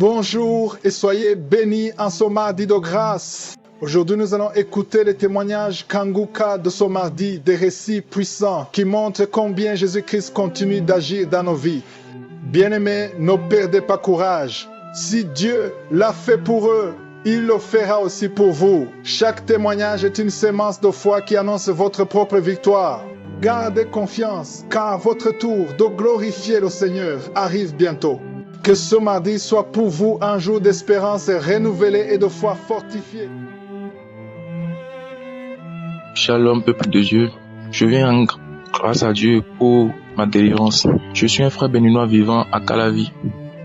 Bonjour et soyez bénis en ce mardi de grâce. Aujourd'hui, nous allons écouter les témoignages Kanguka de ce mardi, des récits puissants qui montrent combien Jésus-Christ continue d'agir dans nos vies. Bien-aimés, ne perdez pas courage. Si Dieu l'a fait pour eux, il le fera aussi pour vous. Chaque témoignage est une sémence de foi qui annonce votre propre victoire. Gardez confiance, car votre tour de glorifier le Seigneur arrive bientôt. Que ce mardi soit pour vous un jour d'espérance renouvelée et de foi fortifiée. Shalom, peuple de Dieu. Je viens en grâce à Dieu pour ma délivrance. Je suis un frère béninois vivant à Calavi.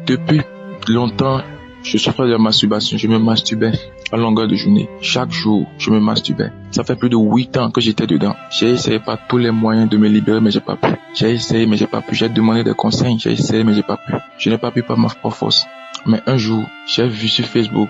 Depuis longtemps, je souffrais de la masturbation. Je me masturbais à longueur de journée. Chaque jour, je me masturbais. Ça fait plus de 8 ans que j'étais dedans. J'ai essayé par tous les moyens de me libérer, mais j'ai pas pu. J'ai essayé, mais j'ai pas pu. J'ai demandé des conseils. J'ai essayé, mais j'ai pas pu. Je n'ai pas pu par ma propre force. Mais un jour, j'ai vu sur Facebook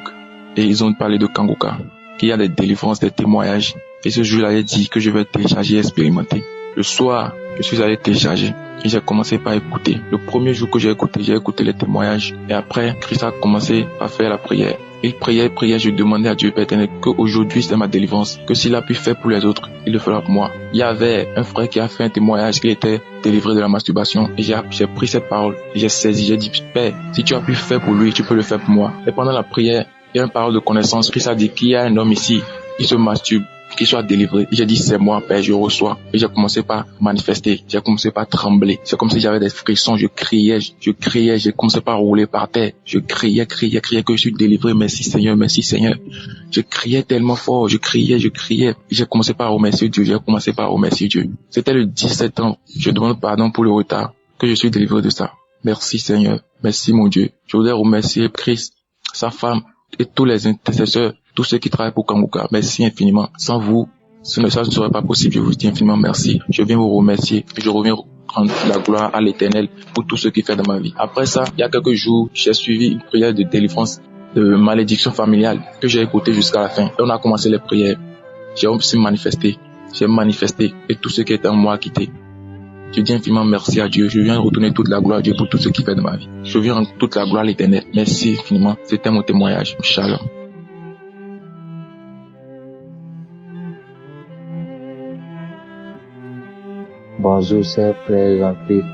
et ils ont parlé de Kanguka, qu'il y a des délivrances, des témoignages. Et ce jour-là, j'ai dit que je vais télécharger et expérimenter. Le soir, je suis allé télécharger et j'ai commencé par écouter. Le premier jour que j'ai écouté les témoignages. Et après, Christ a commencé à faire la prière. Il priait, je demandais à Dieu Père éternel qu'aujourd'hui c'est ma délivrance, que s'il a pu faire pour les autres, il le fera pour moi. Il y avait un frère qui a fait un témoignage qu'il était délivré de la masturbation et j'ai pris cette parole, j'ai saisi, j'ai dit Père, si tu as pu faire pour lui, tu peux le faire pour moi. Et pendant la prière, il y a une parole de connaissance. Christ a dit qu'il y a un homme ici qui se masturbe, qu'il soit délivré. Et j'ai dit c'est moi Père, je reçois. Et j'ai commencé par manifester, j'ai commencé par trembler. C'est comme si j'avais des frissons, je criais, j'ai commencé par rouler par terre. Je criais que je suis délivré, merci Seigneur. Je criais tellement fort, je criais. Et j'ai commencé par remercier Dieu, C'était le 17 septembre. Je demande pardon pour le retard, que je suis délivré de ça. Merci Seigneur, merci mon Dieu. Je voudrais remercier Christ, sa femme et tous les intercesseurs, tous ceux qui travaillent pour Kanguka. Merci infiniment. Sans vous, ça ne serait pas possible. Je vous dis infiniment merci. Je viens vous remercier et je reviens rendre la gloire à l'Éternel pour tout ce qu'il fait dans ma vie. Après ça, il y a quelques jours, j'ai suivi une prière de délivrance de malédiction familiale que j'ai écoutée jusqu'à la fin. Et on a commencé les prières. J'ai aussi manifesté et tout ce qui était en moi a quitté. Je dis infiniment merci à Dieu. Je viens retourner toute la gloire à Dieu pour tout ce qu'il fait dans ma vie. Je viens rendre toute la gloire à l'Éternel. Merci infiniment. C'était mon témoignage. Shalom. Bonjour, c'est frère Jean-Christ.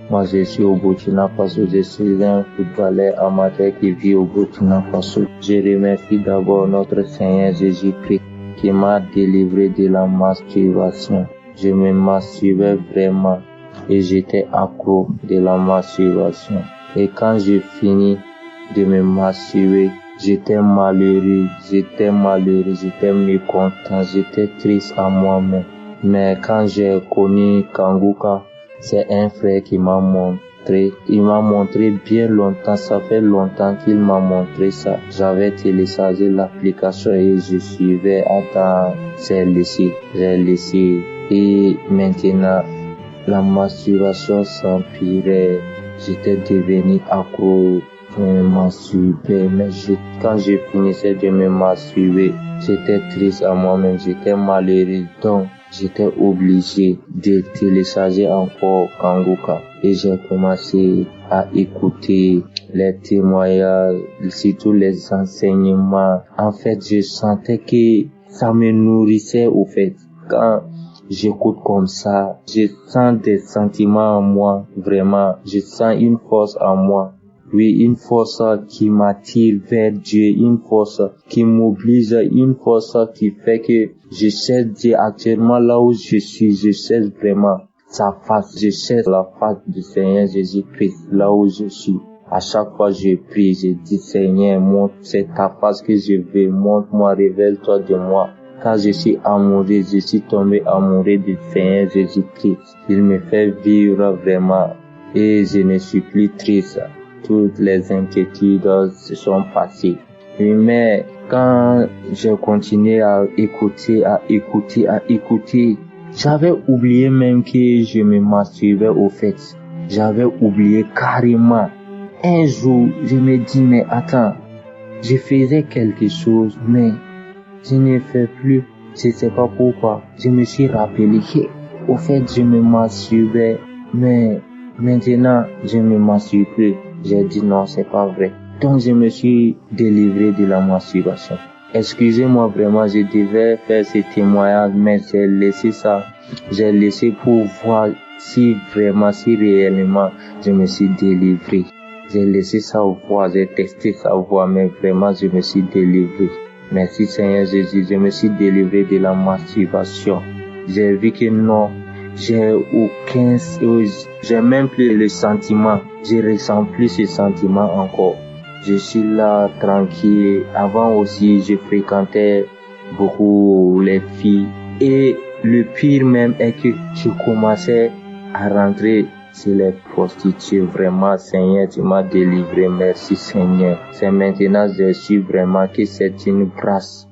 Moi, je suis au Burkina Faso. Je suis un footballeur amateur qui vit au Burkina Faso. Je remercie d'abord notre Seigneur Jésus-Christ qui m'a délivré de la masturbation. Je me masturbais vraiment et j'étais accro de la masturbation. Et quand j'ai fini de me masturber, j'étais malheureux, j'étais mécontent, j'étais triste à moi-même. Mais quand j'ai connu Kanguka, c'est un frère qui m'a montré. Il m'a montré bien longtemps, ça fait longtemps qu'il m'a montré ça. J'avais téléchargé l'application et je suivais. Attends, j'ai laissé. Et maintenant, la masturbation s'empirait. J'étais devenu accro. Je me masturbais, mais quand je finissais de me masturber, j'étais triste à moi-même, j'étais malheureux. Donc, j'étais obligé de télécharger encore Kanguka et j'ai commencé à écouter les témoignages, surtout les enseignements. En fait, je sentais que ça me nourrissait au fait. Quand j'écoute comme ça, je sens des sentiments en moi, vraiment. Je sens une force en moi. Oui, une force qui m'attire vers Dieu, une force qui m'oblige, une force qui fait que je cherche Dieu actuellement là où je suis, je cherche vraiment sa face, je cherche la face du Seigneur Jésus-Christ là où je suis. À chaque fois je prie, je dis Seigneur, montre, c'est ta face que je veux, montre-moi, révèle-toi de moi. Quand je suis amoureux, je suis tombé amoureux du Seigneur Jésus-Christ. Il me fait vivre vraiment et je ne suis plus triste. Toutes les inquiétudes se sont passées. Oui, mais quand j'ai continué à écouter, j'avais oublié même que je me masturbais au fait. J'avais oublié carrément. Un jour, je me dis, mais attends, je faisais quelque chose, mais je ne fais plus. Je sais pas pourquoi. Je me suis rappelé que, au fait, je me masturbais, mais maintenant, je me masturbe plus. J'ai dit non, c'est pas vrai. Donc je me suis délivré de la masturbation. Excusez-moi vraiment, je devais faire ce témoignage, mais j'ai laissé pour voir si réellement je me suis délivré. J'ai laissé ça voir, j'ai testé ça voir, mais vraiment je me suis délivré. Merci Seigneur Jésus, je me suis délivré de la masturbation. J'ai vu que non, j'ai même plus le sentiment, je ressens plus ce sentiment encore. Je suis là tranquille. Avant aussi, je fréquentais beaucoup les filles. Et le pire même est que je commençais à rentrer chez les prostituées. Vraiment, Seigneur, tu m'as délivré. Merci Seigneur. C'est maintenant que je suis vraiment que c'est une grâce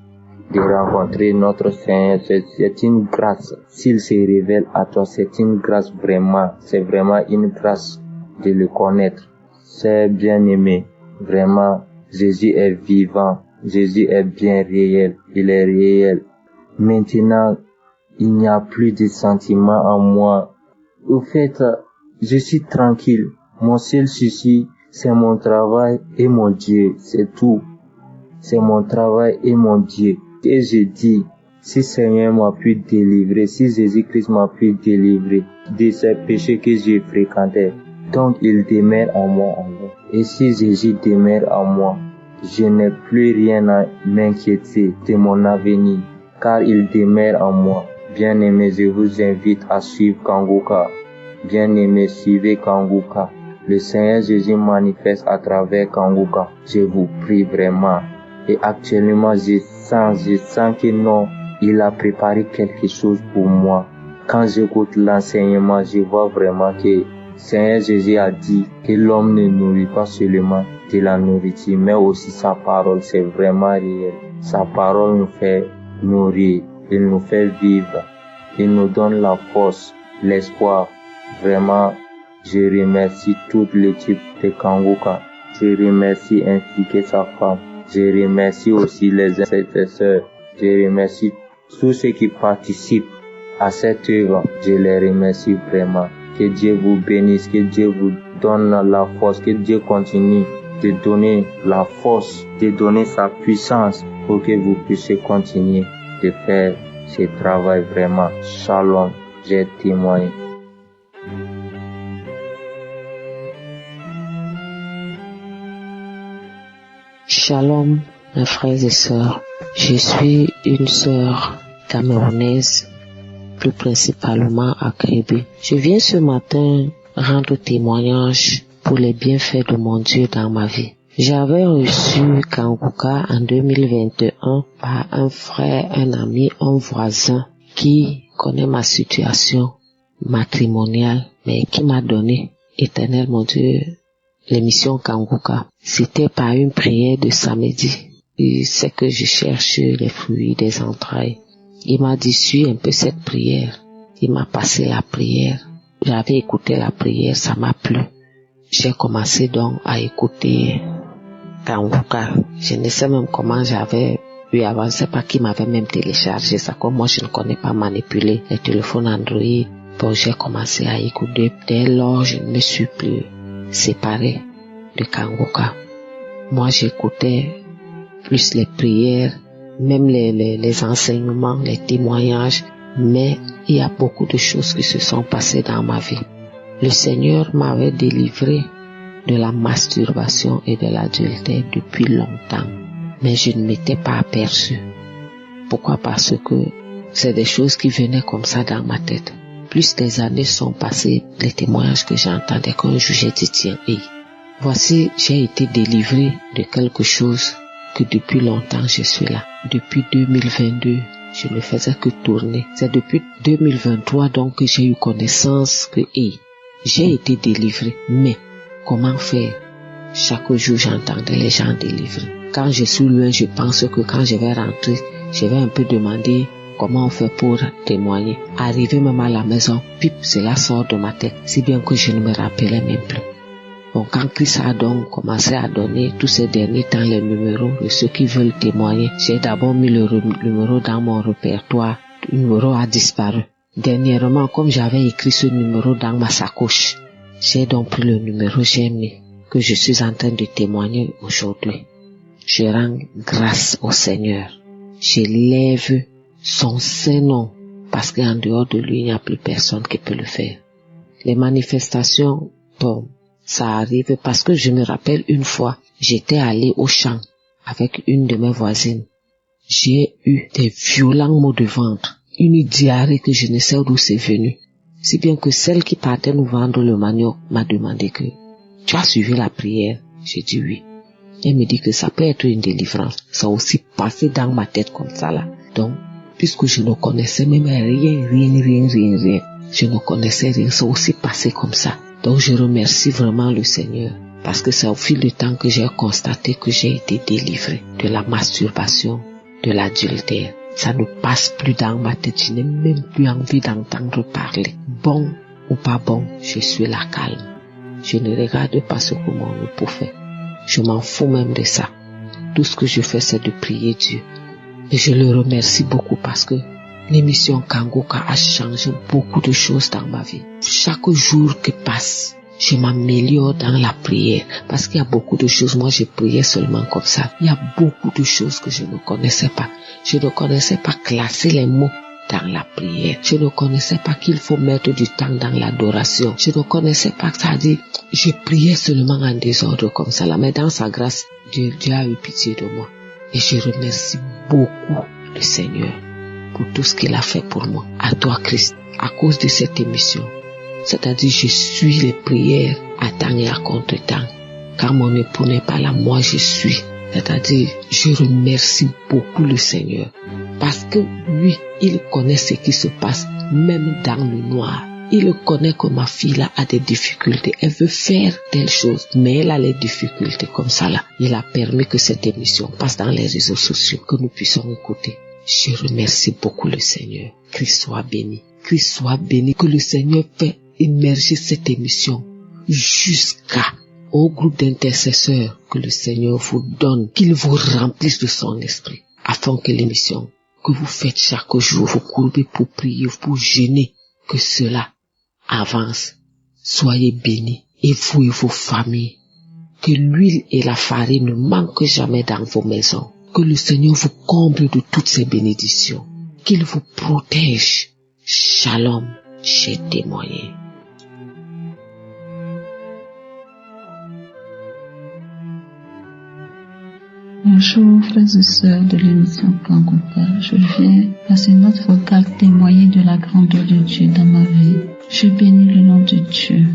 de rencontrer notre Seigneur. C'est une grâce. S'il se révèle à toi, c'est une grâce vraiment. C'est vraiment une grâce de le connaître. C'est bien aimé. Vraiment, Jésus est vivant. Jésus est bien réel. Il est réel. Maintenant, il n'y a plus de sentiments en moi. Au fait, je suis tranquille. Mon seul souci, c'est mon travail et mon Dieu. C'est tout. C'est mon travail et mon Dieu. Et je dis, si Seigneur m'a pu délivrer, si Jésus-Christ m'a pu délivrer de ces péchés que j'ai fréquentés, donc il demeure en moi. Et si Jésus demeure en moi, je n'ai plus rien à m'inquiéter de mon avenir, car il demeure en moi. Bien-aimés, je vous invite à suivre Kanguka. Bien-aimés, suivez Kanguka. Le Seigneur Jésus manifeste à travers Kanguka. Je vous prie vraiment. Et actuellement, je sens que non, il a préparé quelque chose pour moi. Quand j'écoute l'enseignement, je vois vraiment que Seigneur Jésus a dit que l'homme ne nourrit pas seulement de la nourriture, mais aussi sa parole. C'est vraiment réel. Sa parole nous fait nourrir, il nous fait vivre, il nous donne la force, l'espoir. Vraiment, je remercie toute l'équipe de Kanguka. Je remercie ainsi que sa femme. Je remercie aussi les intercesseurs. Je remercie tous ceux qui participent à cette œuvre. Je les remercie vraiment. Que Dieu vous bénisse, que Dieu vous donne la force, que Dieu continue de donner la force, de donner sa puissance pour que vous puissiez continuer de faire ce travail vraiment. Shalom, j'ai témoigné. Shalom, mes frères et sœurs. Je suis une sœur camerounaise, plus principalement à Krébé. Je viens ce matin rendre témoignage pour les bienfaits de mon Dieu dans ma vie. J'avais reçu Kanguka en 2021 par un frère, un ami, un voisin qui connaît ma situation matrimoniale, mais qui m'a donné, Éternel mon Dieu, l'émission Kanguka. C'était par une prière de samedi. C'est que je cherche les fruits des entrailles. Il m'a dit, suis un peu cette prière. Il m'a passé la prière. J'avais écouté la prière, ça m'a plu. J'ai commencé donc à écouter Kanguka. Je ne sais même comment j'avais eu avant. Je ne sais pas qui m'avait même téléchargé ça. Comme moi, je ne connais pas manipuler les téléphones Android. Bon, j'ai commencé à écouter. Dès lors, je ne me suis plus séparé de Kanguka. Moi, j'écoutais plus les prières, même les enseignements, les témoignages, mais il y a beaucoup de choses qui se sont passées dans ma vie. Le Seigneur m'avait délivré de la masturbation et de l'adultère depuis longtemps, mais je ne m'étais pas aperçu. Pourquoi? Parce que c'est des choses qui venaient comme ça dans ma tête. Plus des années sont passées, les témoignages que j'entendais, qu'un jour j'ai dit, tiens, voici, j'ai été délivré de quelque chose que depuis longtemps je suis là. Depuis 2022, je ne faisais que tourner. C'est depuis 2023 donc que j'ai eu connaissance que j'ai été délivré. Mais comment faire? Chaque jour j'entendais les gens délivrés. Quand je suis loin, je pense que quand je vais rentrer, je vais un peu demander comment on fait pour témoigner. Arrivé même à la maison, pip, cela sort de ma tête, si bien que je ne me rappelais même plus. Bon, quand Christ a donc commencé à donner tous ces derniers temps les numéros de ceux qui veulent témoigner, j'ai d'abord mis le numéro dans mon répertoire. Le numéro a disparu. Dernièrement, comme j'avais écrit ce numéro dans ma sacoche, j'ai donc pris le numéro, j'ai mis. que je suis en train de témoigner aujourd'hui. Je rends grâce au Seigneur. J'élève son saint nom parce qu'en dehors de lui, il n'y a plus personne qui peut le faire. Les manifestations, bon, ça arrive parce que je me rappelle une fois, j'étais allée au champ avec une de mes voisines. J'ai eu des violents maux de ventre, une diarrhée que je ne sais d'où c'est venu. Si bien que celle qui partait nous vendre le manioc m'a demandé que tu as suivi la prière. J'ai dit oui. Elle me dit que ça peut être une délivrance. Ça a aussi passé dans ma tête comme ça là. Donc, puisque je ne connaissais même rien. Je ne connaissais rien, ça a aussi passé comme ça. Donc je remercie vraiment le Seigneur. Parce que c'est au fil du temps que j'ai constaté que j'ai été délivré de la masturbation, de l'adultère. Ça ne passe plus dans ma tête, je n'ai même plus envie d'entendre parler. Bon ou pas bon, je suis là calme. Je ne regarde pas ce que mon époux fait. Je m'en fous même de ça. Tout ce que je fais, c'est de prier Dieu. Et je le remercie beaucoup parce que l'émission Kangoka a changé beaucoup de choses dans ma vie. Chaque jour qui passe, je m'améliore dans la prière parce qu'il y a beaucoup de choses. Moi, je priais seulement comme ça. Il y a beaucoup de choses que je ne connaissais pas. Je ne connaissais pas classer les mots dans la prière. Je ne connaissais pas qu'il faut mettre du temps dans l'adoration. Je ne connaissais pas que ça dit, je priais seulement en désordre comme ça là. Mais dans sa grâce, Dieu a eu pitié de moi. Et je remercie beaucoup le Seigneur pour tout ce qu'il a fait pour moi. À toi, Christ, à cause de cette émission. C'est-à-dire, je suis les prières à temps et à contre-temps. Quand mon époux n'est pas là, moi je suis. C'est-à-dire, je remercie beaucoup le Seigneur. Parce que lui, il connaît ce qui se passe, même dans le noir. Il connaît que ma fille là a des difficultés. Elle veut faire telle chose, mais elle a les difficultés comme ça là. Il a permis que cette émission passe dans les réseaux sociaux, que nous puissions écouter. Je remercie beaucoup le Seigneur. Christ soit béni. Christ soit béni. Que le Seigneur fait émerger cette émission jusqu'au groupe d'intercesseurs que le Seigneur vous donne, qu'il vous remplisse de son esprit, afin que l'émission que vous faites chaque jour, vous courbez pour prier, pour jeûner, que cela avance. Soyez bénis, et vous et vos familles. Que l'huile et la farine ne manquent jamais dans vos maisons. Que le Seigneur vous comble de toutes ces bénédictions. Qu'il vous protège. Shalom, j'ai témoigné. Bonjour frères et sœurs de l'émission Kangoka, je viens à ce notre vocal témoigner de la grandeur de Dieu dans ma vie. Je bénis le nom de Dieu.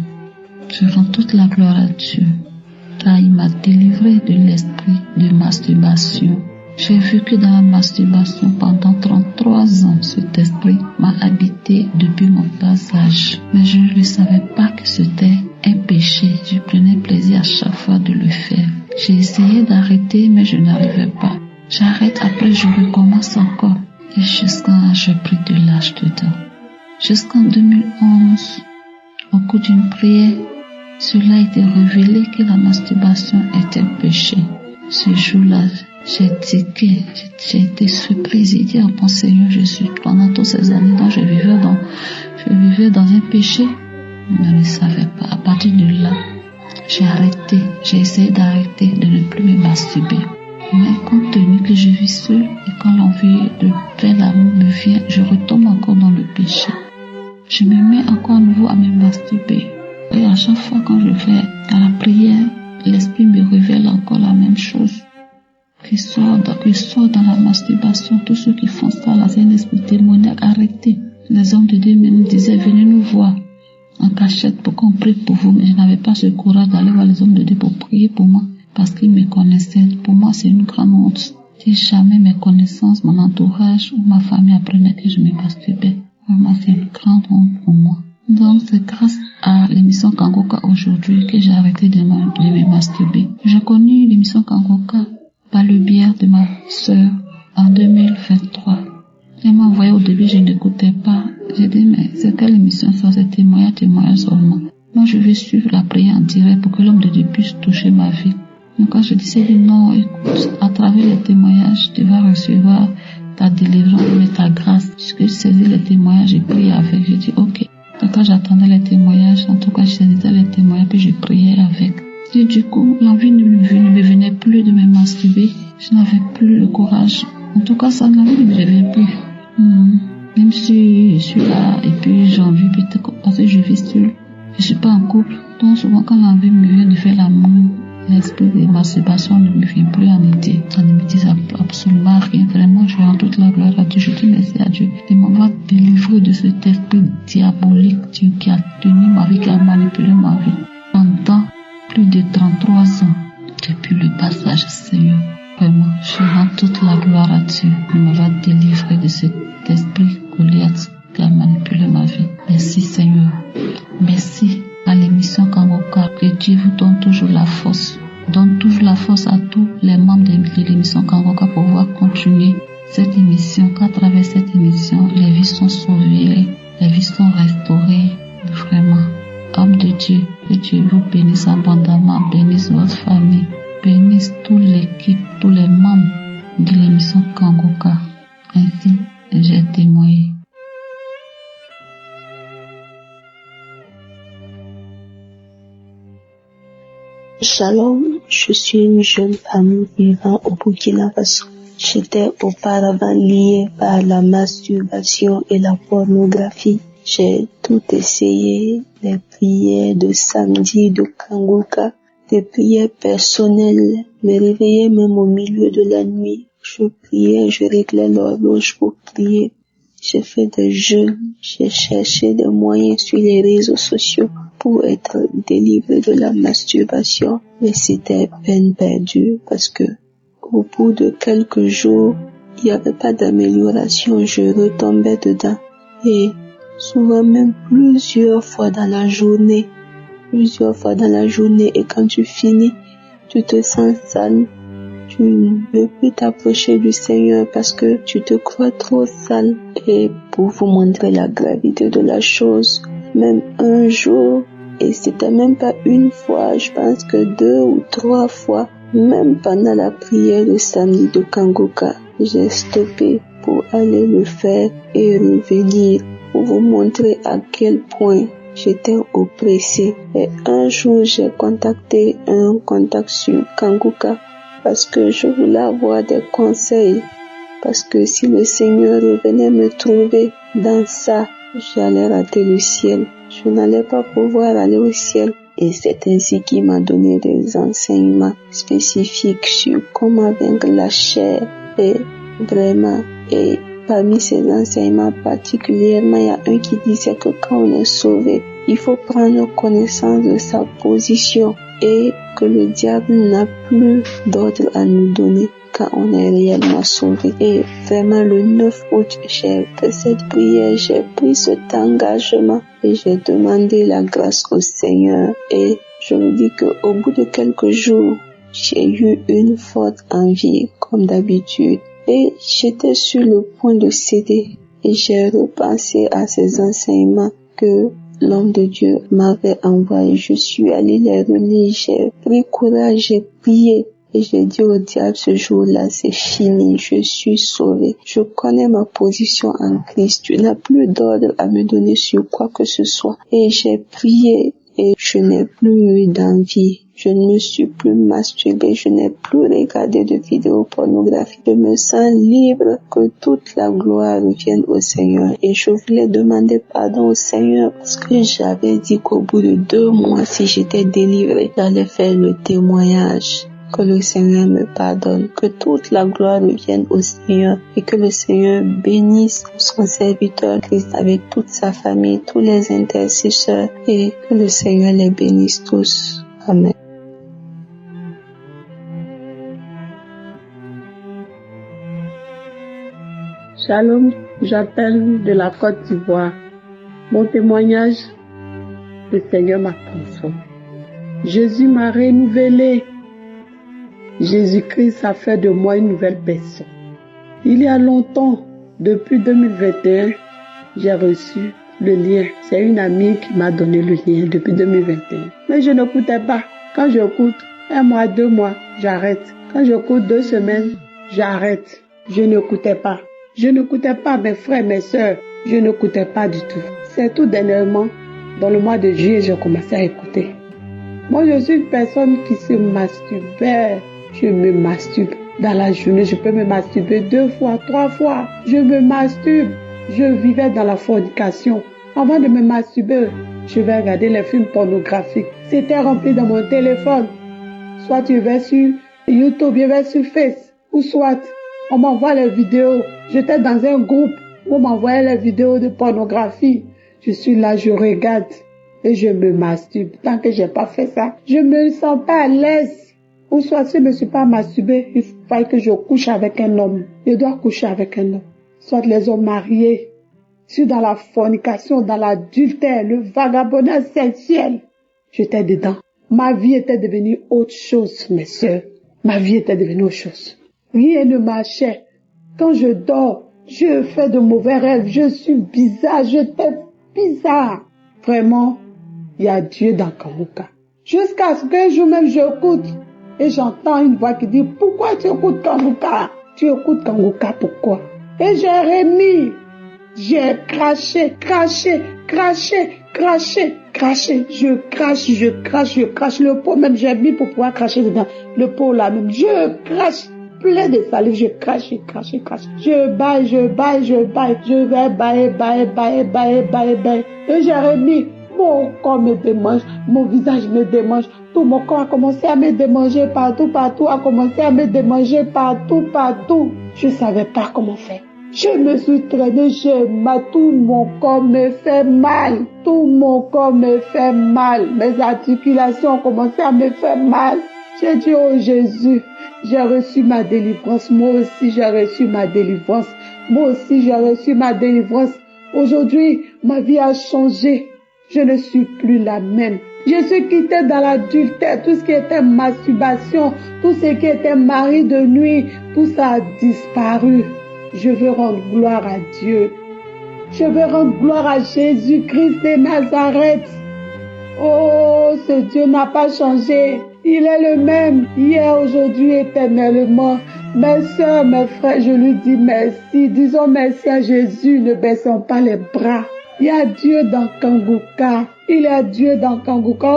Je rends toute la gloire à Dieu, car il m'a délivré de l'esprit de masturbation. J'ai vu que dans la masturbation pendant 33 ans, cet esprit m'a habité depuis mon bas âge. Mais je ne le savais pas que c'était un péché. Je prenais plaisir à chaque fois de le faire. J'ai essayé d'arrêter, mais je n'arrivais pas. J'arrête, après je recommence encore. Et jusqu'à j'ai pris de l'âge dedans. Jusqu'en 2011, au cours d'une prière, cela a été révélé que la masturbation était péché. Ce jour-là, j'ai tiqué, j'ai été surprise et dit à mon Seigneur Jésus, pendant toutes ces années dont je vivais dans un péché, je ne le savais pas. À partir de là, j'ai essayé d'arrêter, de ne plus me masturber. Mais compte tenu que je vis seule et quand l'envie de faire l'amour me vient, je retombe encore dans le péché. Je me mets encore à nouveau à me masturber. Et à chaque fois quand je vais à la prière, l'esprit me révèle encore la même chose. Qu'il soit dans la masturbation, tous ceux qui font ça, là, c'est un esprit démoniaque, arrêtez. Les hommes de Dieu me disaient, venez nous voir en cachette pour qu'on prie pour vous, mais je n'avais pas ce courage d'aller voir les hommes de Dieu pour prier pour moi, parce qu'ils me connaissaient. Pour moi, c'est une grande honte. Si jamais mes connaissances, mon entourage ou ma famille apprenaient que je me masturbais, vraiment, c'est une grande honte pour moi. Donc, c'est grâce à l'émission Kangoka aujourd'hui que j'ai arrêté de me masturber. J'ai connu l'émission Kangoka par le biais de ma sœur en 2023. Elle m'a envoyé au début, je n'écoutais pas. J'ai dit, mais c'est quelle émission ça? C'est témoignage seulement. Moi, je vais suivre la prière en direct pour que l'homme de Dieu puisse toucher ma vie. Donc, quand je disais, non, écoute, à travers les témoignages, tu vas recevoir ta délivrance et ta grâce. Puisque je saisis les témoignages, j'ai prié avec. J'ai dit, ok. Donc, quand j'attendais les témoignages, en tout cas, je saisissais les témoignages, puis je priais avec. Et du coup, l'envie ne me venait plus de me masturber. Je n'avais plus le courage. En tout cas, ça ne me revient plus. Même si je suis là et puis j'ai envie peut-être parce que je vis seule. Je suis pas en couple. Donc souvent quand l'envie me vient de faire l'amour, l'esprit de masturbation ne me vient plus en idée. Ça ne me dit absolument rien. Vraiment, je rends toute la gloire à Dieu. Je dis merci à Dieu de m'avoir délivré de cet esprit diabolique, Dieu, qui a tenu ma vie, qui a manipulé ma vie. Pendant plus de 33 ans, depuis le passage, Seigneur. Vraiment, je rends toute la gloire à Dieu de m'avoir délivré de cet esprit Goliath qui a manipulé ma vie. Merci Seigneur. Merci à l'émission Kangoka. Que Dieu vous donne toujours la force. Donne toujours la force à tous les membres de l'émission Kangoka pour pouvoir continuer cette émission. Qu'à travers cette émission, les vies sont sauvées, les vies sont restaurées. Vraiment, homme de Dieu, que Dieu vous bénisse abondamment, bénisse votre famille, bénisse toute l'équipe, tous les membres de l'émission Kangoka. Ainsi, j'ai témoigné. Shalom, je suis une jeune femme vivant au Burkina Faso. J'étais auparavant liée par la masturbation et la pornographie. J'ai tout essayé, les prières de samedi de Kangoka, des prières personnelles, me réveillais même au milieu de la nuit. Je priais, je réglais l'horloge pour prier. J'ai fait des jeûnes, j'ai cherché des moyens sur les réseaux sociaux pour être délivré de la masturbation, mais c'était peine perdue parce que au bout de quelques jours, il n'y avait pas d'amélioration, je retombais dedans et souvent même plusieurs fois dans la journée et quand tu finis, tu te sens sale. Tu ne veux plus t'approcher du Seigneur parce que tu te crois trop sale. Et pour vous montrer la gravité de la chose, même un jour, et c'était même pas une fois, je pense que 2 ou 3 fois, même pendant la prière de samedi de Kangoka, j'ai stoppé pour aller le faire et revenir pour vous montrer à quel point j'étais oppressée. Et un jour, j'ai contacté un contact sur Kangoka parce que je voulais avoir des conseils. Parce que si le Seigneur revenait me trouver dans ça, j'allais rater le ciel. Je n'allais pas pouvoir aller au ciel. Et c'est ainsi qu'il m'a donné des enseignements spécifiques sur comment vaincre la chair. Et vraiment, et parmi ces enseignements particulièrement, il y a un qui disait que quand on est sauvé, il faut prendre connaissance de sa position et que le diable n'a plus d'ordre à nous donner quand on est réellement sauvé. Et vraiment, le 9 août, j'ai fait cette prière, j'ai pris cet engagement et j'ai demandé la grâce au Seigneur. Et je me dis qu'au bout de quelques jours, j'ai eu une forte envie, comme d'habitude. Et j'étais sur le point de céder. Et j'ai repensé à ces enseignements que l'homme de Dieu m'avait envoyés. Je suis allée les relire, j'ai pris courage, j'ai prié. Et j'ai dit au diable ce jour-là, c'est fini, je suis sauvée. Je connais ma position en Christ. Tu n'as plus d'ordre à me donner sur quoi que ce soit. Et j'ai prié et je n'ai plus eu d'envie. Je ne me suis plus masturbée, je n'ai plus regardé de vidéos pornographiques. Je me sens libre, que toute la gloire revienne au Seigneur. Et je voulais demander pardon au Seigneur parce que j'avais dit qu'au bout de 2 mois, si j'étais délivrée, j'allais faire le témoignage. Que le Seigneur me pardonne, que toute la gloire revienne au Seigneur et que le Seigneur bénisse son serviteur Christ avec toute sa famille, tous les intercesseurs et que le Seigneur les bénisse tous. Amen. Shalom, j'appelle de la Côte d'Ivoire. Mon témoignage, le Seigneur m'a transformé. Jésus m'a renouvelé. Jésus-Christ a fait de moi une nouvelle personne. Il y a longtemps, depuis 2021, j'ai reçu le lien. C'est une amie qui m'a donné le lien depuis 2021. Mais je n'écoutais pas. Quand j'écoute 1 mois, 2 mois, j'arrête. Quand j'écoute 2 semaines, j'arrête. Je n'écoutais pas. Je n'écoutais pas mes frères, mes sœurs. Je n'écoutais pas du tout. C'est tout dernièrement, dans le mois de juillet, j'ai commencé à écouter. Moi, je suis une personne qui se masturbait. Je me masturbe. Dans la journée, je peux me masturber 2 fois, 3 fois. Je me masturbe. Je vivais dans la fornication. Avant de me masturber, je vais regarder les films pornographiques. C'était rempli dans mon téléphone. Soit tu vas sur YouTube, je vais sur Face, ou soit on m'envoie les vidéos. J'étais dans un groupe où on m'envoyait les vidéos de pornographie. Je suis là, je regarde et je me masturbe. Tant que j'ai pas fait ça, je me sens pas à l'aise. Ou soit si je me suis pas masturbée, il faut que je couche avec un homme. Je dois coucher avec un homme. Soit les hommes mariés. Je suis dans la fornication, dans l'adultère, le vagabondage sexuel. J'étais dedans. Ma vie était devenue autre chose, mes sœurs. Ma vie était devenue autre chose. Rien ne marchait. Quand je dors, je fais de mauvais rêves. Je suis bizarre. J'étais bizarre. Vraiment, il y a Dieu dans Kanguka. Jusqu'à ce qu'un jour même j'écoute et j'entends une voix qui dit « Pourquoi tu écoutes Kanguka? Tu écoutes Kanguka pourquoi ?» Et j'ai remis. J'ai craché. Je crache. Le pot même, j'ai mis pour pouvoir cracher dedans. Le pot là même, je crache. Plein de salive, je crache. Je baille. Je vais bailler. Et j'ai remis. Mon corps me démange, mon visage me démange. Tout mon corps a commencé à me démanger partout. A commencé à me démanger partout. Je savais pas comment faire. Je me suis traînée, tout mon corps me fait mal. Mes articulations ont commencé à me faire mal. J'ai dit, oh Jésus, j'ai reçu ma délivrance. Moi aussi, j'ai reçu ma délivrance. Aujourd'hui, ma vie a changé. Je ne suis plus la même. Je suis quittée dans l'adultère. Tout ce qui était masturbation, tout ce qui était mari de nuit, tout ça a disparu. Je veux rendre gloire à Dieu. Je veux rendre gloire à Jésus-Christ de Nazareth. Oh, ce Dieu n'a pas changé. Il est le même, hier, aujourd'hui, éternellement. Mes sœurs, mes frères, je lui dis merci. Disons merci à Jésus, ne baissons pas les bras. Il y a Dieu dans Kanguka.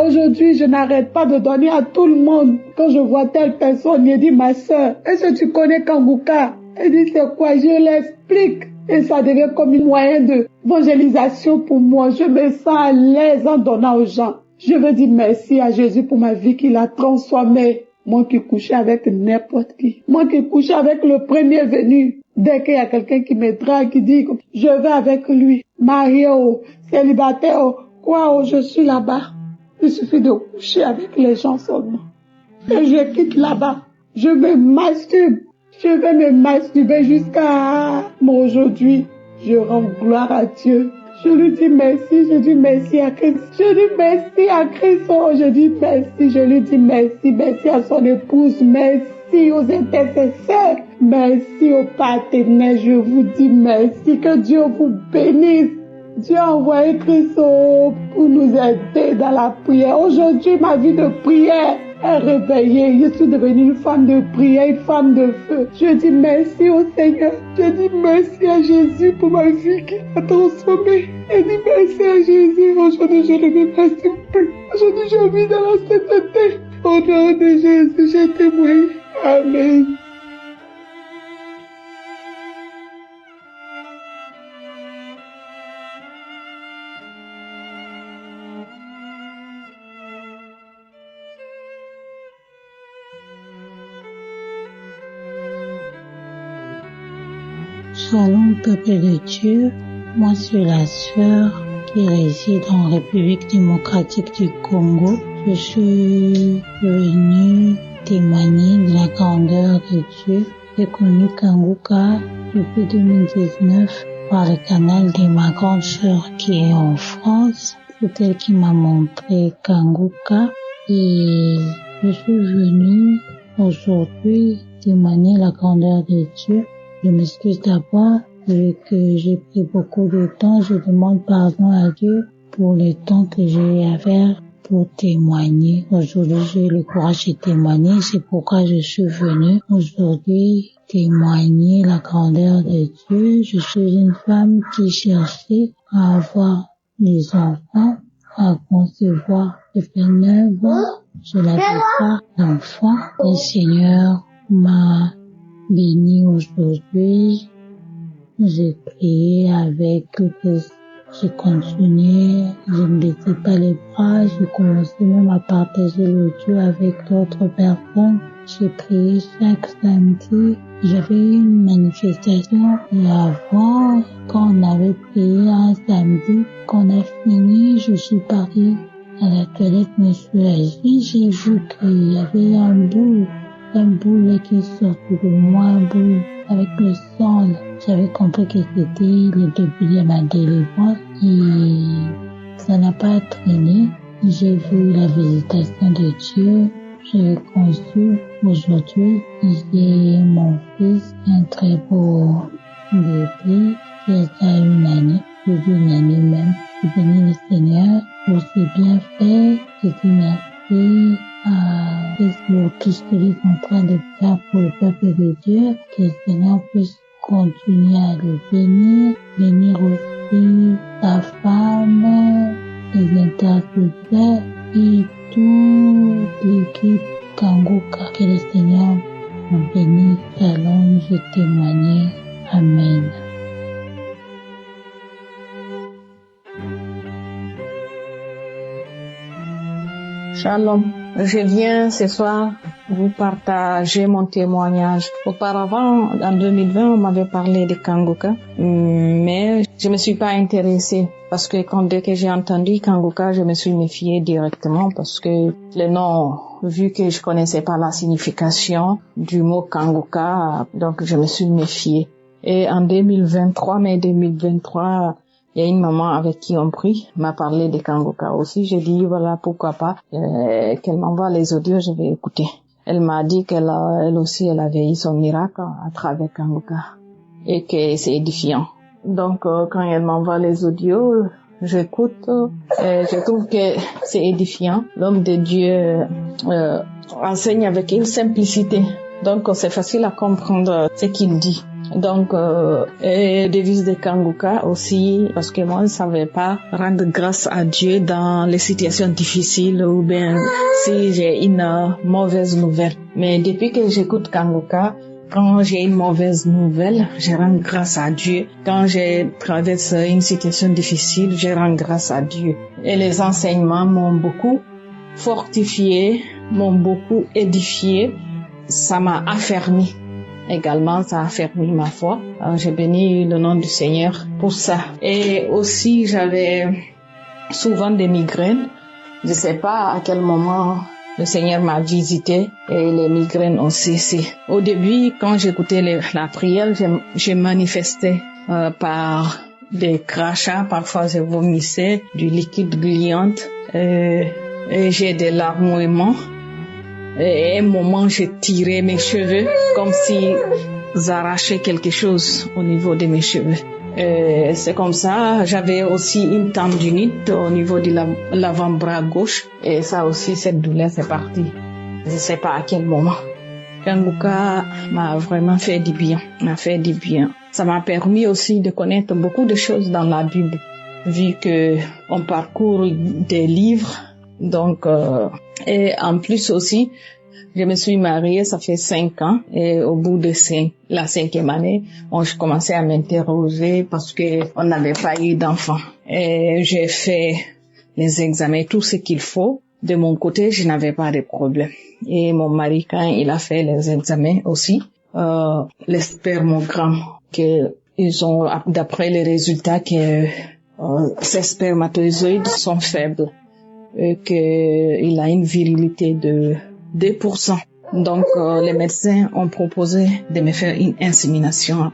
Aujourd'hui, je n'arrête pas de donner à tout le monde. Quand je vois telle personne, je dis, ma sœur, est-ce que tu connais Kanguka? Elle dit, c'est quoi? Je l'explique. Et ça devient comme un moyen d'évangélisation pour moi. Je me sens à l'aise en donnant aux gens. Je veux dire merci à Jésus pour ma vie qu'il a transformée. Moi qui couchais avec n'importe qui. Moi qui couchais avec le premier venu. Dès qu'il y a quelqu'un qui me drague, qui dit, je vais avec lui. Marié ou célibataire ou quoi, je suis là-bas. Il suffit de coucher avec les gens seulement. Et je quitte là-bas. Je me masturbe. Je vais me masturber jusqu'à aujourd'hui. Je rends gloire à Dieu. Je lui dis merci, je dis merci à Christ. Je dis merci à Christ. Oh, je dis merci, je lui dis merci. Merci à son épouse, merci aux intercesseurs. Merci aux partenaires, je vous dis merci. Que Dieu vous bénisse. Dieu a envoyé Christ pour nous aider dans la prière. Aujourd'hui, ma vie de prière est réveillée. Je suis devenue une femme de prière, une femme de feu. Je dis merci au Seigneur. Je dis merci à Jésus pour ma vie qui a transformé. Je dis merci à Jésus. Aujourd'hui, je ne me masturbe plus. Aujourd'hui, je vis dans la sainteté. Au nom de Jésus, j'ai témoigné. Amen. Shalom, peuple de Dieu. Moi, suis la sœur qui réside en République démocratique du Congo. Je suis venue témoigner de la grandeur de Dieu. J'ai connu Kanguka depuis 2019 par le canal de ma grande sœur qui est en France. C'est elle qui m'a montré Kanguka et je suis venue aujourd'hui témoigner la grandeur de Dieu. Je m'excuse d'abord vu que j'ai pris beaucoup de temps. Je demande pardon à Dieu pour le temps que j'ai eu à faire pour témoigner. Aujourd'hui, j'ai le courage de témoigner. C'est pourquoi je suis venue aujourd'hui témoigner la grandeur de Dieu. Je suis une femme qui cherchait à avoir des enfants à concevoir. J'ai fait 9 ans, je n'avais pas d'enfant. Le Seigneur m'a béni aujourd'hui. J'ai prié avec eux. J'ai continué, je ne baissais pas les bras, j'ai commencé même à partager l'audio avec d'autres personnes. J'ai prié chaque samedi. J'avais une manifestation et avant, quand on avait prié un samedi, quand on a fini, je suis partie à la toilette me soulager. J'ai vu qu'il y avait un boule qui sortait de moi, un boule avec le sang. J'avais compris que c'était le début de ma délivrance et ça n'a pas traîné. J'ai vu la visitation de Dieu. J'ai conçu aujourd'hui. J'ai mon fils, un très beau bébé qui a déjà une année, plus d'une année même. Je bénis le Seigneur pour ses bienfaits. Je dis merci pour tout ce qu'il est en train de faire pour le peuple de Dieu. Que le Seigneur puisse continuer à le bénir aussi sa femme, les intercesseurs et toute l'équipe Kanguka. Que le Seigneur nous bénisse. Shalom, je témoigne. Amen. Shalom. Je viens ce soir vous partager mon témoignage. Auparavant, en 2020, on m'avait parlé de Kanguka, mais je me suis pas intéressée parce que dès que j'ai entendu Kanguka, je me suis méfiée directement parce que le nom, vu que je connaissais pas la signification du mot Kanguka, donc je me suis méfiée. Et en 2023, mai 2023, il y a une maman avec qui on prie, m'a parlé de Kanguka aussi. J'ai dit, voilà, pourquoi pas, qu'elle m'envoie les audios, je vais écouter. Elle m'a dit qu'elle aussi, elle avait eu son miracle à travers Kanguka et que c'est édifiant. Donc, quand elle m'envoie les audios, j'écoute et je trouve que c'est édifiant. L'homme de Dieu enseigne avec une simplicité. Donc, c'est facile à comprendre ce qu'il dit. Donc, et devise de Kanguka aussi, parce que moi, je ne savais pas rendre grâce à Dieu dans les situations difficiles ou bien si j'ai une mauvaise nouvelle. Mais depuis que j'écoute Kanguka, quand j'ai une mauvaise nouvelle, je rends grâce à Dieu. Quand je traverse une situation difficile, je rends grâce à Dieu. Et les enseignements m'ont beaucoup fortifié, m'ont beaucoup édifié. Ça m'a affermi. Également, ça a affermi ma foi. Alors, j'ai béni le nom du Seigneur pour ça. Et aussi, j'avais souvent des migraines. Je sais pas à quel moment le Seigneur m'a visité et les migraines ont cessé. Au début, quand j'écoutais la prière, je manifestais par des crachats. Parfois, je vomissais du liquide gluant et j'ai des larmouillements. Et à un moment, j'ai tiré mes cheveux comme si j'arrachais quelque chose au niveau de mes cheveux. C'est comme ça. J'avais aussi une tendinite au niveau de l'avant-bras gauche. Et ça aussi, cette douleur, c'est parti. Je ne sais pas à quel moment. Kanguka m'a vraiment fait du bien. M'a fait du bien. Ça m'a permis aussi de connaître beaucoup de choses dans la Bible, vu que on parcourt des livres. Donc, et en plus aussi, je me suis mariée, ça fait 5 ans, et au bout de la 5e année, je commençais à m'interroger parce que on n'avait pas eu d'enfant. Et j'ai fait les examens, tout ce qu'il faut. De mon côté, je n'avais pas de problème. Et mon mari, quand il a fait les examens aussi, les spermogrammes, que ils ont, d'après les résultats, que ces spermatozoïdes sont faibles. Qu'il a une virilité de 2%. Donc, les médecins ont proposé de me faire une insémination.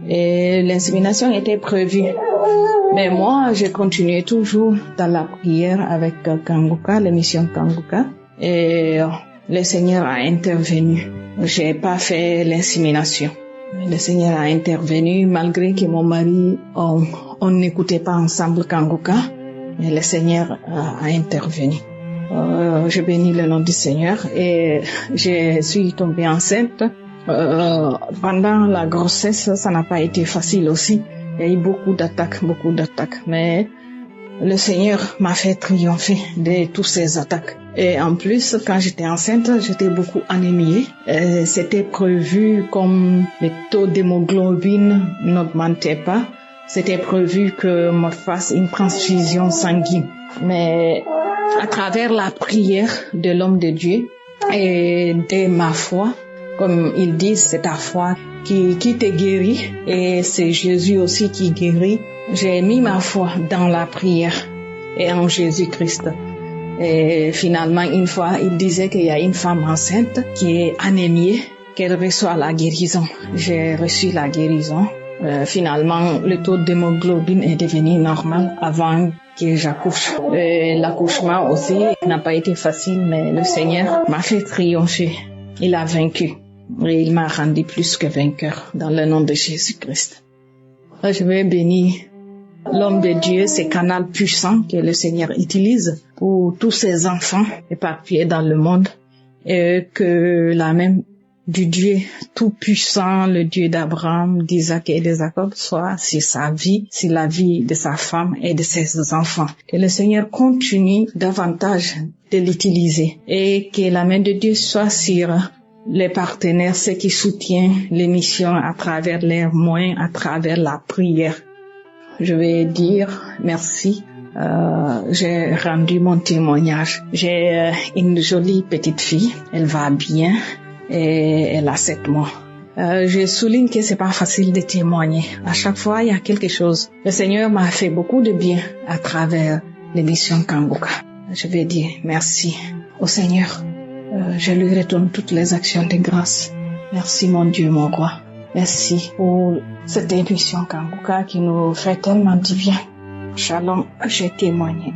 Et l'insémination était prévue. Mais moi, j'ai continué toujours dans la prière avec Kanguka, l'émission Kanguka. Et le Seigneur a intervenu. J'ai pas fait l'insémination. Le Seigneur a intervenu malgré que mon mari, on n'écoutait pas ensemble Kanguka. Mais le Seigneur a intervenu. Je bénis le nom du Seigneur et je suis tombée enceinte. Pendant la grossesse, ça n'a pas été facile aussi. Il y a eu beaucoup d'attaques. Mais le Seigneur m'a fait triompher de toutes ces attaques. Et en plus, quand j'étais enceinte, j'étais beaucoup anémiée. C'était prévu, comme le taux d'hémoglobine n'augmentait pas, c'était prévu que me fasse une transfusion sanguine. Mais à travers la prière de l'homme de Dieu et de ma foi, comme ils disent, c'est ta foi qui te guérit et c'est Jésus aussi qui guérit. J'ai mis ma foi dans la prière et en Jésus-Christ. Et finalement, une fois, il disait qu'il y a une femme enceinte qui est anémiée, qu'elle reçoit la guérison. J'ai reçu la guérison. Finalement, le taux d'hémoglobine est devenu normal avant que j'accouche. L'accouchement aussi n'a pas été facile, mais le Seigneur m'a fait triompher. Il a vaincu et il m'a rendu plus que vainqueur dans le nom de Jésus-Christ. Je vais bénir l'homme de Dieu, ce canal puissant que le Seigneur utilise pour tous ses enfants éparpillés dans le monde, et que la même du Dieu tout-puissant, le Dieu d'Abraham, d'Isaac et de Jacob, soit sur sa vie, sur la vie de sa femme et de ses enfants. Que le Seigneur continue davantage de l'utiliser et que la main de Dieu soit sur les partenaires, ceux qui soutiennent l'émission à travers leurs moyens, à travers la prière. Je vais dire merci. J'ai rendu mon témoignage. J'ai une jolie petite fille. Elle va bien et elle a 7 mois. Je souligne que c'est pas facile de témoigner. À chaque fois, il y a quelque chose. Le Seigneur m'a fait beaucoup de bien à travers l'émission Kanguka. Je vais dire merci au Seigneur. Je lui retourne toutes les actions de grâce. Merci mon Dieu, mon roi. Merci pour cette émission Kanguka qui nous fait tellement du bien. Shalom, j'ai témoigné.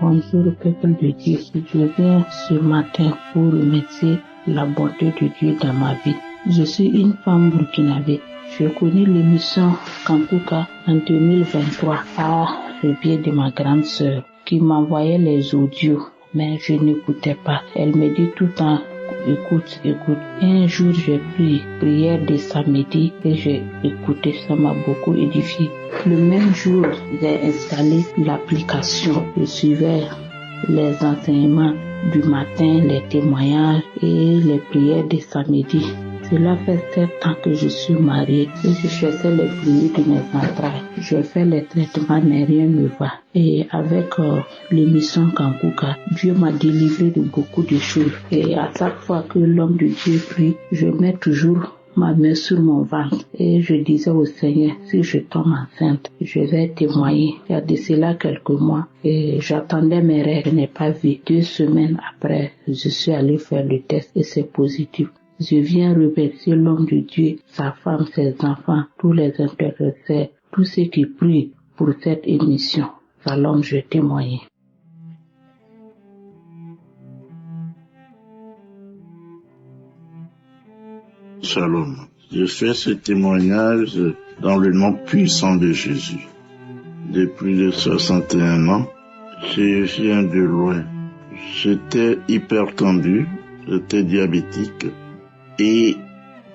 Bonjour peuple de Dieu, je viens ce matin pour remercier la bonté de Dieu dans ma vie. Je suis une femme burkinabé. Je connais l'émission Kanguka en 2023 par le biais de ma grande sœur qui m'envoyait les audios, mais je n'écoutais pas. Elle me dit tout le temps, écoute. Et un jour, j'ai pris prière de samedi et j'ai écouté, ça m'a beaucoup édifié. Le même jour, j'ai installé l'application. Je suivais les enseignements du matin, les témoignages et les prières de samedi. Cela fait 7 ans que je suis mariée et je faisais les fluides de mes entrailles. Je fais les traitements, mais rien ne va. Et avec l'émission Kanguka, Dieu m'a délivré de beaucoup de choses. Et à chaque fois que l'homme de Dieu prie, je mets toujours ma main sur mon ventre et je disais au Seigneur, si je tombe enceinte, je vais témoigner. Il y a de cela quelques mois et j'attendais mes règles, je n'ai pas vu. 2 semaines après, je suis allée faire le test et c'est positif. Je viens remercier l'homme de Dieu, sa femme, ses enfants, tous les intéressés, tous ceux qui prient pour cette émission. Shalom, je témoigne. Shalom. Je fais ce témoignage dans le nom puissant de Jésus. Depuis de 61 ans, je viens de loin. J'étais hypertendu, j'étais diabétique. Et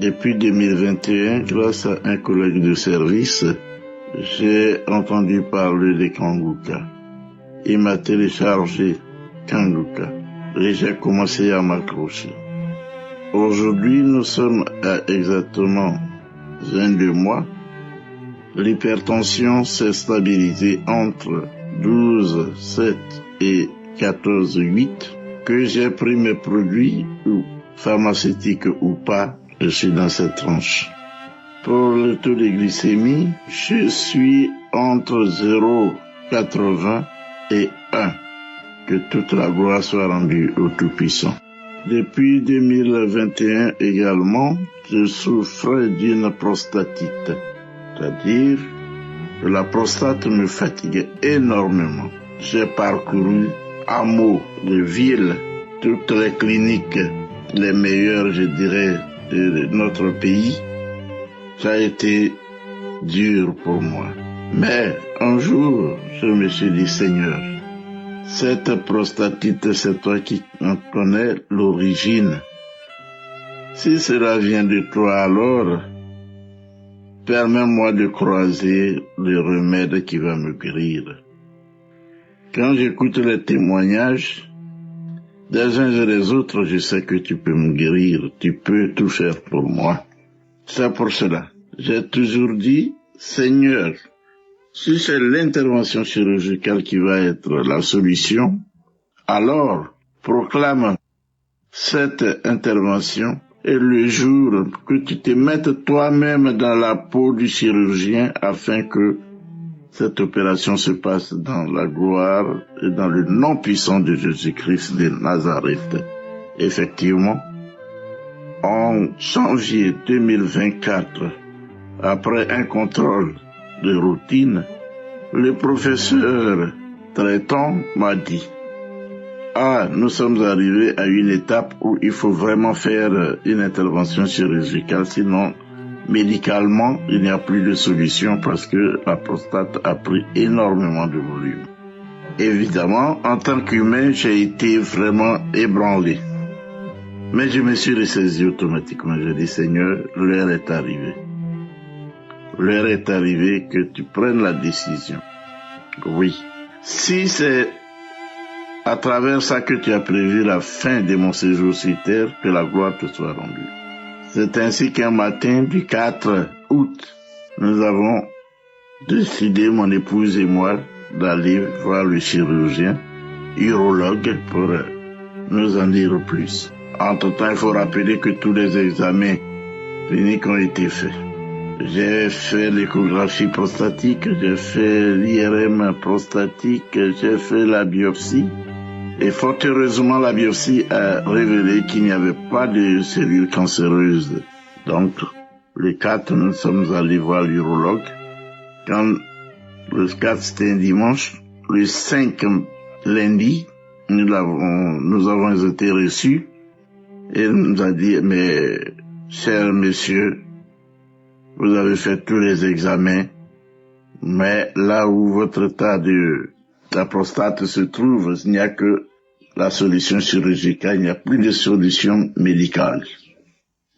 depuis 2021, grâce à un collègue de service, j'ai entendu parler de Kanguka. Il m'a téléchargé Kanguka et j'ai commencé à m'accrocher. Aujourd'hui, nous sommes à exactement 22 mois. L'hypertension s'est stabilisée entre 12,7 et 14,8. Que j'ai pris mes produits pharmaceutiques ou pas, je suis dans cette tranche. Pour le taux de glycémie, je suis entre 0,80 et 1. Que toute la gloire soit rendue au Tout-Puissant. Depuis 2021 également, je souffrais d'une prostatite. C'est-à-dire que la prostate me fatiguait énormément. J'ai parcouru hameaux, de villes, toutes les cliniques, les meilleures, je dirais, de notre pays. Ça a été dur pour moi. Mais un jour, je me suis dit, Seigneur, cette prostatite, c'est toi qui en connais l'origine. Si cela vient de toi, alors, permets-moi de croiser le remède qui va me guérir. Quand j'écoute les témoignages des uns et des autres, je sais que tu peux me guérir, tu peux tout faire pour moi. C'est pour cela, j'ai toujours dit, Seigneur, si c'est l'intervention chirurgicale qui va être la solution, alors proclame cette intervention et le jour que tu te mettes toi-même dans la peau du chirurgien afin que cette opération se passe dans la gloire et dans le nom puissant de Jésus-Christ de Nazareth. Effectivement, en janvier 2024, après un contrôle de routine, le professeur traitant m'a dit « nous sommes arrivés à une étape où il faut vraiment faire une intervention chirurgicale, sinon médicalement, il n'y a plus de solution parce que la prostate a pris énormément de volume. » Évidemment, en tant qu'humain, j'ai été vraiment ébranlé. Mais je me suis ressaisi automatiquement. J'ai dit, Seigneur, l'heure est arrivée. L'heure est arrivée que tu prennes la décision. Oui. Si c'est à travers ça que tu as prévu la fin de mon séjour sur terre, que la gloire te soit rendue. C'est ainsi qu'un matin du 4 août, nous avons décidé, mon épouse et moi, d'aller voir le chirurgien, urologue, pour nous en dire plus. Entre-temps, il faut rappeler que tous les examens cliniques ont été faits. J'ai fait l'échographie prostatique, j'ai fait l'IRM prostatique, j'ai fait la biopsie. Et fort heureusement, la biopsie a révélé qu'il n'y avait pas de cellules cancéreuses. Donc, le 4, nous sommes allés voir l'urologue. Quand le 4, c'était un dimanche, le 5, lundi, nous avons été reçus. Et il nous a dit, mais, cher monsieur, vous avez fait tous les examens, mais là où votre état de la prostate se trouve, il n'y a que la solution chirurgicale, il n'y a plus de solution médicale.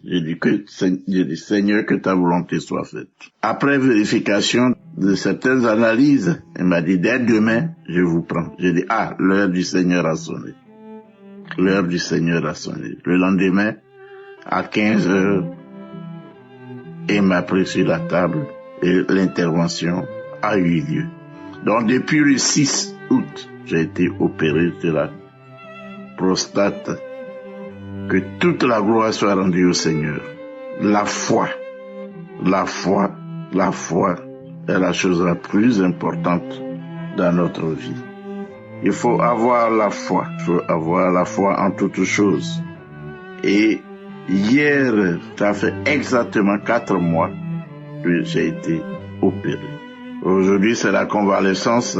J'ai dit, Seigneur, que ta volonté soit faite. Après vérification de certaines analyses, il m'a dit, dès demain, je vous prends. J'ai dit, l'heure du Seigneur a sonné. L'heure du Seigneur a sonné. Le lendemain, à 15 heures, il m'a pris sur la table et l'intervention a eu lieu. Donc, depuis le 6 août, j'ai été opéré de la prostate. Que toute la gloire soit rendue au Seigneur. La foi est la chose la plus importante dans notre vie. Il faut avoir la foi. Il faut avoir la foi en toutes choses. Et hier, ça fait exactement 4 mois que j'ai été opéré. Aujourd'hui, c'est la convalescence.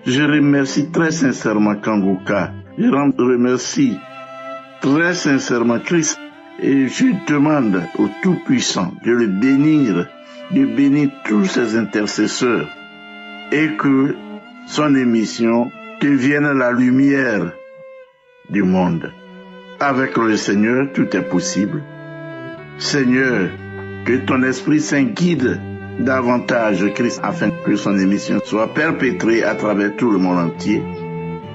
Je remercie très sincèrement Kanguka. Je remercie très sincèrement Christ. Et je demande au Tout-Puissant de le bénir, de bénir tous ses intercesseurs et que son émission devienne la lumière du monde. Avec le Seigneur, tout est possible. Seigneur, que ton Esprit Saint guide davantage Christ afin que son émission soit perpétrée à travers tout le monde entier.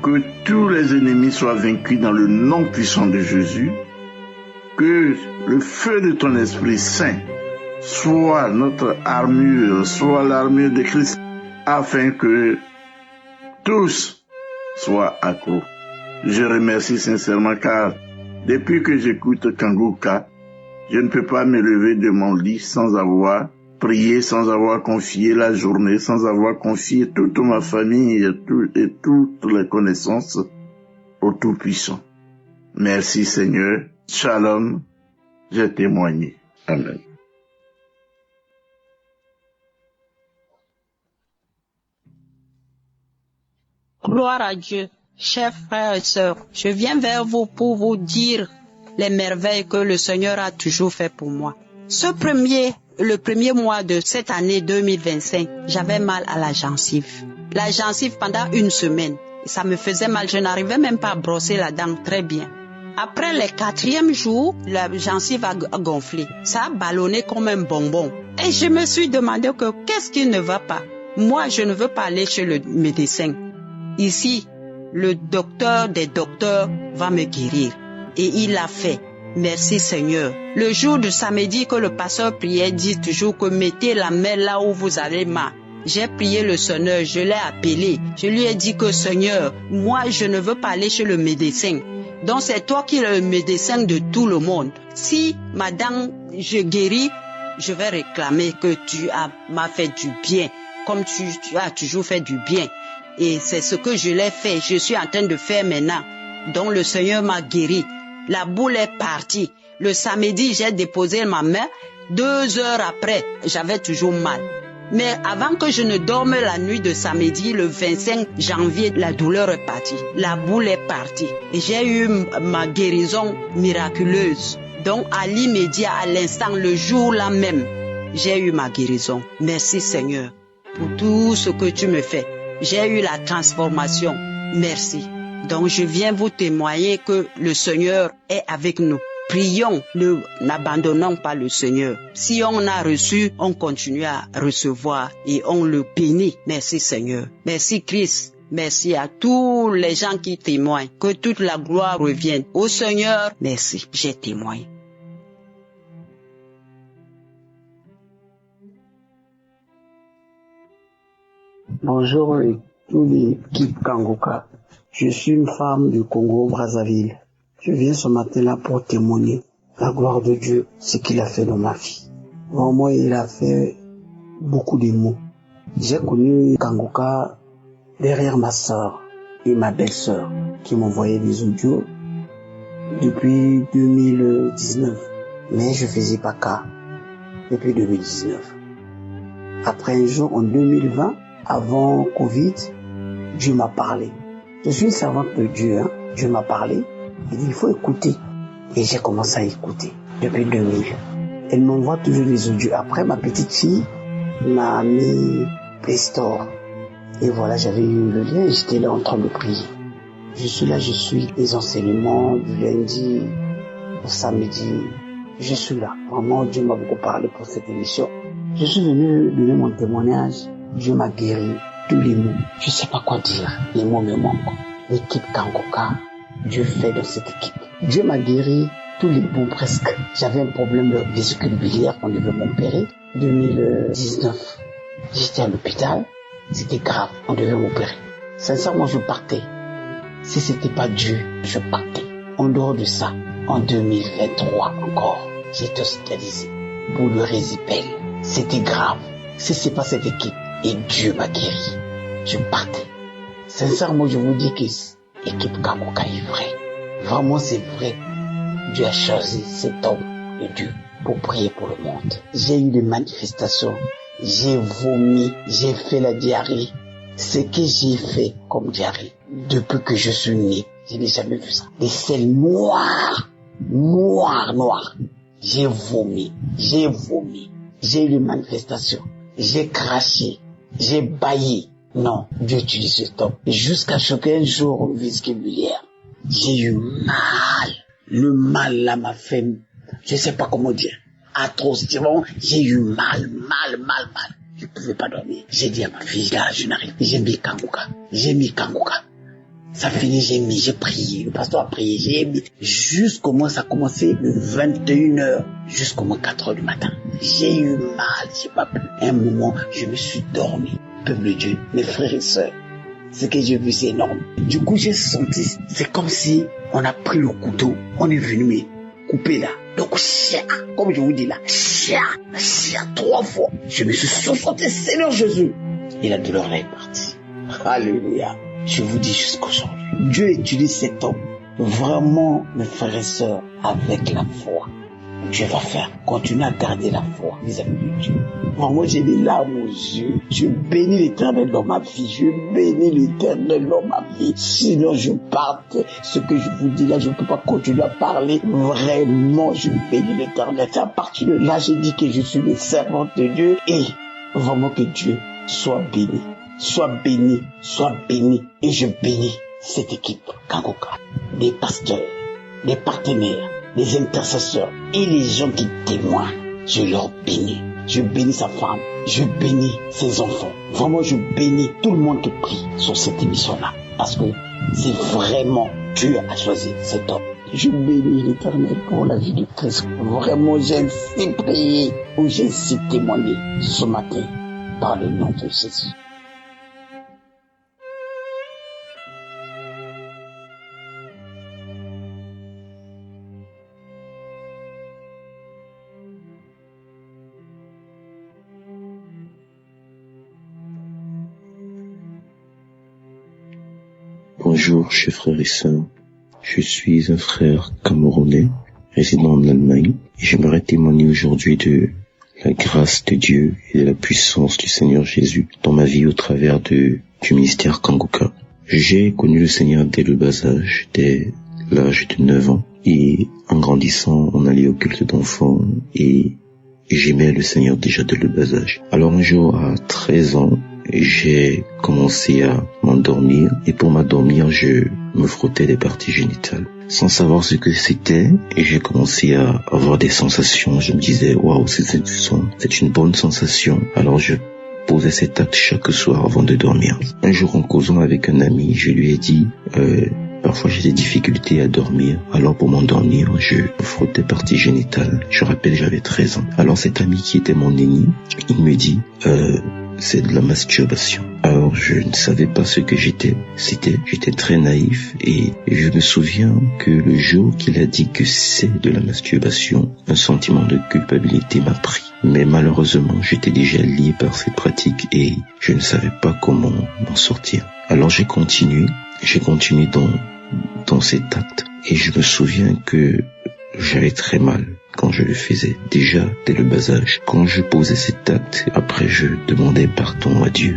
Que tous les ennemis soient vaincus dans le nom puissant de Jésus. Que le feu de ton Esprit Saint soit notre armure, soit l'armure de Christ, afin que tous soient accros. Je remercie sincèrement car depuis que j'écoute Kanguka, je ne peux pas me lever de mon lit sans avoir prié, sans avoir confié la journée, sans avoir confié toute ma famille et toutes les connaissances au Tout-Puissant. Merci Seigneur. Shalom. J'ai témoigné. Amen. Gloire à Dieu. Chers frères et sœurs, je viens vers vous pour vous dire les merveilles que le Seigneur a toujours fait pour moi. Le premier mois de cette année 2025, j'avais mal à la gencive. La gencive pendant une semaine. Ça me faisait mal, je n'arrivais même pas à brosser la dent très bien. Après le 4e jour, la gencive a gonflé. Ça a ballonné comme un bonbon. Et je me suis demandé que qu'est-ce qui ne va pas? Moi, je ne veux pas aller chez le médecin. Ici, le docteur des docteurs va me guérir. Et il l'a fait. Merci Seigneur. Le jour de samedi que le pasteur priait, dit toujours que mettez la main là où vous avez mal. J'ai prié le Seigneur, je l'ai appelé. Je lui ai dit que Seigneur, moi je ne veux pas aller chez le médecin. Donc c'est toi qui es le médecin de tout le monde. Si madame, je guéris, je vais réclamer que tu m'as fait du bien, comme tu as toujours fait du bien. Et c'est ce que je l'ai fait, je suis en train de faire maintenant. Donc le Seigneur m'a guéri. La boule est partie. Le samedi, j'ai déposé ma main. 2 heures après, j'avais toujours mal. Mais avant que je ne dorme la nuit de samedi, le 25 janvier, la douleur est partie. La boule est partie. Et j'ai eu ma guérison miraculeuse. Donc, à l'immédiat, à l'instant, le jour là même, j'ai eu ma guérison. Merci Seigneur pour tout ce que tu me fais. J'ai eu la transformation. Merci. Donc, je viens vous témoigner que le Seigneur est avec nous. Prions, n'abandonnons pas le Seigneur. Si on a reçu, on continue à recevoir et on le bénit. Merci Seigneur. Merci Christ. Merci à tous les gens qui témoignent. Que toute la gloire revienne au Seigneur. Merci, j'ai témoigné. Bonjour toute l'équipe Kangoka. Je suis une femme du Congo-Brazzaville. Je viens ce matin-là pour témoigner la gloire de Dieu, ce qu'il a fait dans ma vie. Vraiment, il a fait beaucoup de mots. J'ai connu Kangoka derrière ma sœur et ma belle-sœur qui m'envoyaient des audios depuis 2019. Mais je faisais pas cas depuis 2019. Après un jour, en 2020, avant Covid, Dieu m'a parlé. Je suis une servante de Dieu, Dieu m'a parlé. Il dit, il faut écouter. Et j'ai commencé à écouter depuis 2000. Elle m'envoie toujours des audios. Après, ma petite fille m'a mis Play Store. Et voilà, j'avais eu le lien et j'étais là en train de prier. Je suis là, je suis les enseignements du lundi au samedi. Je suis là. Vraiment, Dieu m'a beaucoup parlé pour cette émission. Je suis venu donner mon témoignage. Dieu m'a guéri tous les mots. Je ne sais pas quoi dire. Les mots me manquent. L'équipe Kangoka, Dieu fait dans cette équipe. Dieu m'a guéri tous les bouts presque. J'avais un problème de vésicule biliaire qu'on devait m'opérer. 2019, j'étais à l'hôpital. C'était grave, on devait m'opérer. Sincèrement, je partais. Si c'était pas Dieu, je partais. En dehors de ça, en 2023 encore, j'étais hospitalisé pour le résipel. C'était grave. Si c'est pas cette équipe, et Dieu m'a guéri, je partais. Sincèrement, je vous dis que l'équipe Kangoka est vraie. Vraiment, c'est vrai. Dieu a choisi cet homme de Dieu pour prier pour le monde. J'ai eu des manifestations. J'ai vomi. J'ai fait la diarrhée. Ce que j'ai fait comme diarrhée, depuis que je suis né, je n'ai jamais vu ça. Des selles noires. Noires. J'ai vomi. J'ai eu des manifestations. J'ai craché. J'ai bâillé. Non, Dieu utilise cet homme. Jusqu'à ce qu'un jour, au vésiculaire, j'ai eu mal. Le mal là m'a fait, je sais pas comment dire, atrocement. J'ai eu mal. Je pouvais pas dormir. J'ai dit à ma fille, là, je n'arrive plus. J'ai mis Kangoka. Ça finit, j'ai prié. Le pasteur a prié, j'ai mis. Jusqu'au moins, ça a commencé le 21h, jusqu'au moins 4h du matin. J'ai eu mal, j'ai pas pu. Un moment, je me suis dormi. Peuple de Dieu, mes frères et sœurs, ce que j'ai vu, c'est énorme. Du coup, j'ai senti, c'est comme si on a pris le couteau, on est venu me couper là. Donc, comme je vous dis là, 3 fois. Je me suis sauté, Seigneur Jésus. Et la douleur là est partie. Alléluia. Je vous dis jusqu'aujourd'hui, Dieu utilise cet homme. Vraiment, mes frères et sœurs, avec la foi. Dieu va faire. Continuez à garder la foi vis-à-vis de Dieu. Moi, j'ai des larmes aux yeux. Je bénis l'Éternel dans ma vie. Sinon, je parte. Ce que je vous dis là, je ne peux pas continuer à parler. Vraiment, je bénis l'Éternel. C'est à partir de là, j'ai dit que je suis le servant de Dieu. Et vraiment que Dieu soit béni. Soit béni. Et je bénis cette équipe Kangoka, des pasteurs, les partenaires, les intercesseurs et les gens qui témoignent. Je leur bénis. Je bénis sa femme. Je bénis ses enfants. Vraiment, je bénis tout le monde qui prie sur cette émission-là. Parce que c'est vraiment Dieu a choisi cet homme. Je bénis l'Éternel pour la vie du Christ. Vraiment, j'ai ainsi prié ou j'ai ainsi témoigné ce matin par le nom de Jésus. Bonjour, chers frères et sœurs. Je suis un frère camerounais, résident en Allemagne, et j'aimerais témoigner aujourd'hui de la grâce de Dieu et de la puissance du Seigneur Jésus dans ma vie au travers du ministère Kanguka. J'ai connu le Seigneur dès le bas âge, dès l'âge de 9 ans, et en grandissant, on allait au culte d'enfants, et j'aimais le Seigneur déjà dès le bas âge. Alors un jour, à 13 ans, j'ai commencé à m'endormir, et pour m'endormir, je me frottais des parties génitales. Sans savoir ce que c'était, et j'ai commencé à avoir des sensations. Je me disais, waouh, c'est une bonne sensation. Alors je posais cet acte chaque soir avant de dormir. Un jour, en causant avec un ami, je lui ai dit, parfois j'ai des difficultés à dormir, alors pour m'endormir, je me frottais parties génitales. Je rappelle, j'avais 13 ans. Alors cet ami qui était mon ennemi, il me dit, c'est de la masturbation. Alors je ne savais pas ce que j'étais. J'étais très naïf et je me souviens que le jour qu'il a dit que c'est de la masturbation, un sentiment de culpabilité m'a pris. Mais malheureusement, j'étais déjà lié par cette pratique et je ne savais pas comment m'en sortir. Alors j'ai continué dans cet acte et je me souviens que j'avais très mal quand je le faisais, déjà dès le bas âge. Quand je posais cet acte, après je demandais pardon à Dieu,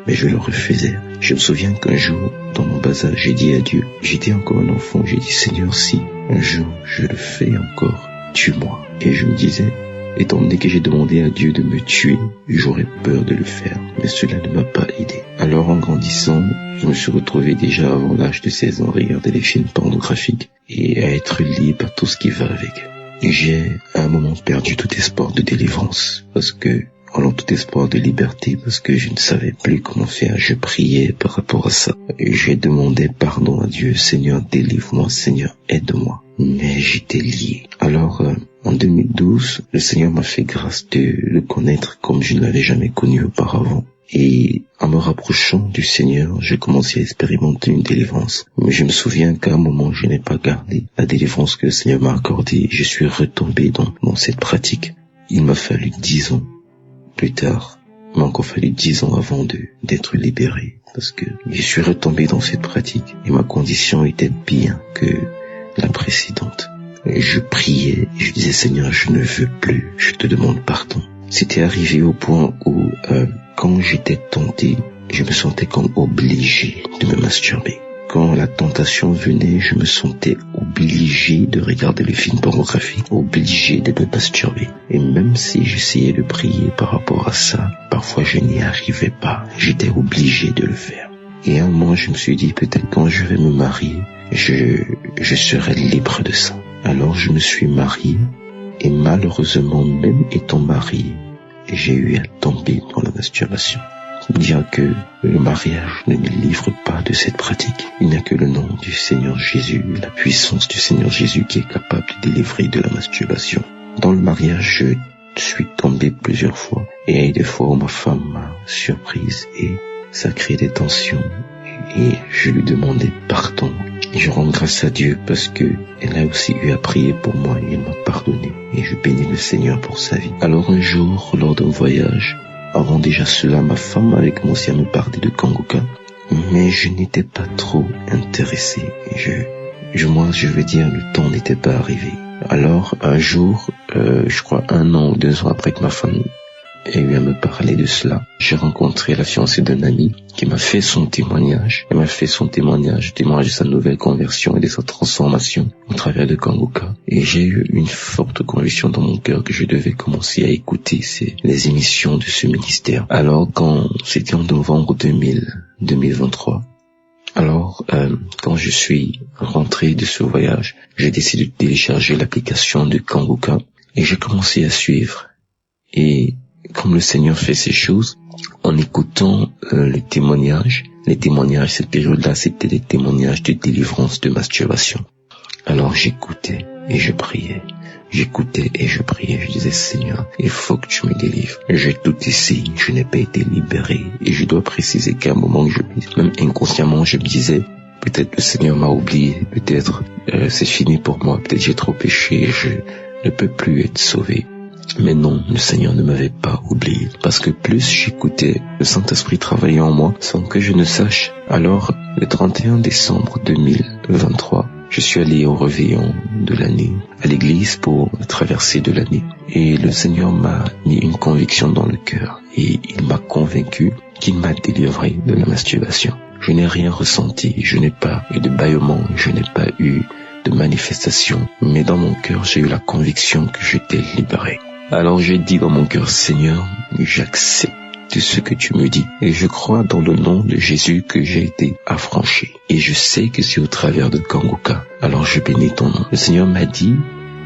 mais je le refaisais. Je me souviens qu'un jour, dans mon bas âge, j'ai dit à Dieu, j'étais encore un enfant, j'ai dit, Seigneur, si un jour je le fais encore, tue-moi. Et je me disais, étant donné que j'ai demandé à Dieu de me tuer, j'aurais peur de le faire, mais cela ne m'a pas aidé. Alors en grandissant, je me suis retrouvé déjà avant l'âge de 16 ans à regarder les films pornographiques et à être lié par tout ce qui va avec. J'ai à un moment perdu tout espoir de délivrance, tout espoir de liberté, parce que je ne savais plus comment faire. Je priais par rapport à ça. J'ai demandé pardon à Dieu, Seigneur, délivre-moi, Seigneur, aide-moi. Mais j'étais lié. Alors, en 2012, le Seigneur m'a fait grâce de le connaître comme je ne l'avais jamais connu auparavant. Et en me rapprochant du Seigneur, j'ai commencé à expérimenter une délivrance. Mais je me souviens qu'à un moment, je n'ai pas gardé la délivrance que le Seigneur m'a accordée. Je suis retombé dans cette pratique. Il m'a fallu 10 ans plus tard. Il m'a encore fallu 10 ans avant d'être libéré. Parce que je suis retombé dans cette pratique. Et ma condition était pire que la précédente. Et je priais, et je disais, Seigneur, je ne veux plus. Je te demande pardon. C'était arrivé au point où, quand j'étais tenté, je me sentais comme obligé de me masturber. Quand la tentation venait, je me sentais obligé de regarder le film pornographique, obligé de me masturber. Et même si j'essayais de prier par rapport à ça, parfois je n'y arrivais pas. J'étais obligé de le faire. Et à un moment, je me suis dit, peut-être quand je vais me marier, je serai libre de ça. Alors je me suis marié. Et malheureusement, même étant marié, j'ai eu à tomber dans la masturbation. Dire que le mariage ne me livre pas de cette pratique. Il n'y a que le nom du Seigneur Jésus, la puissance du Seigneur Jésus qui est capable de délivrer de la masturbation. Dans le mariage, je suis tombé plusieurs fois. Et il y a eu des fois où ma femme m'a surprise et ça crée des tensions. Et je lui demandais pardon. Et je rends grâce à Dieu parce que elle a aussi eu à prier pour moi et elle m'a pardonné. Et je bénis le Seigneur pour sa vie. Alors un jour, lors d'un voyage, avant déjà cela, ma femme avait commencé à me parler de Kanguka, mais je n'étais pas trop intéressé. Moi, je veux dire, le temps n'était pas arrivé. Alors, un jour, je crois 1 an ou 2 ans après que ma femme ait eu à me parler de cela, j'ai rencontré la fiancée d'un ami qui m'a fait son témoignage. Elle m'a fait son témoignage de sa nouvelle conversion et de sa transformation au travers de Kanguka. Et j'ai eu une forte conviction dans mon cœur que je devais commencer à écouter les émissions de ce ministère. Alors, quand c'était en novembre 2023, Alors, quand je suis rentré de ce voyage, j'ai décidé de télécharger l'application de Kanguka et j'ai commencé à suivre. Et comme le Seigneur fait ces choses, en écoutant les témoignages, cette période-là, c'était des témoignages de délivrance de masturbation. Alors j'écoutais et je priais. J'écoutais et je priais. Je disais, Seigneur, il faut que tu me délivres. J'ai tout essayé, je n'ai pas été libéré. Et je dois préciser qu'à un moment, même inconsciemment, je me disais, peut-être le Seigneur m'a oublié, peut-être c'est fini pour moi, peut-être j'ai trop péché, je ne peux plus être sauvé. Mais non, le Seigneur ne m'avait pas oublié. Parce que plus j'écoutais, le Saint-Esprit travaillait en moi sans que je ne sache. Alors, le 31 décembre 2023, je suis allé au réveillon de l'année, à l'église pour la traversée de l'année. Et le Seigneur m'a mis une conviction dans le cœur. Et il m'a convaincu qu'il m'a délivré de la masturbation. Je n'ai rien ressenti, je n'ai pas eu de bâillement, je n'ai pas eu de manifestation. Mais dans mon cœur, j'ai eu la conviction que j'étais libéré. Alors j'ai dit dans mon cœur, Seigneur, j'accepte ce que tu me dis. Et je crois dans le nom de Jésus que j'ai été affranchi. Et je sais que c'est au travers de Kanguka. Alors je bénis ton nom. Le Seigneur m'a dit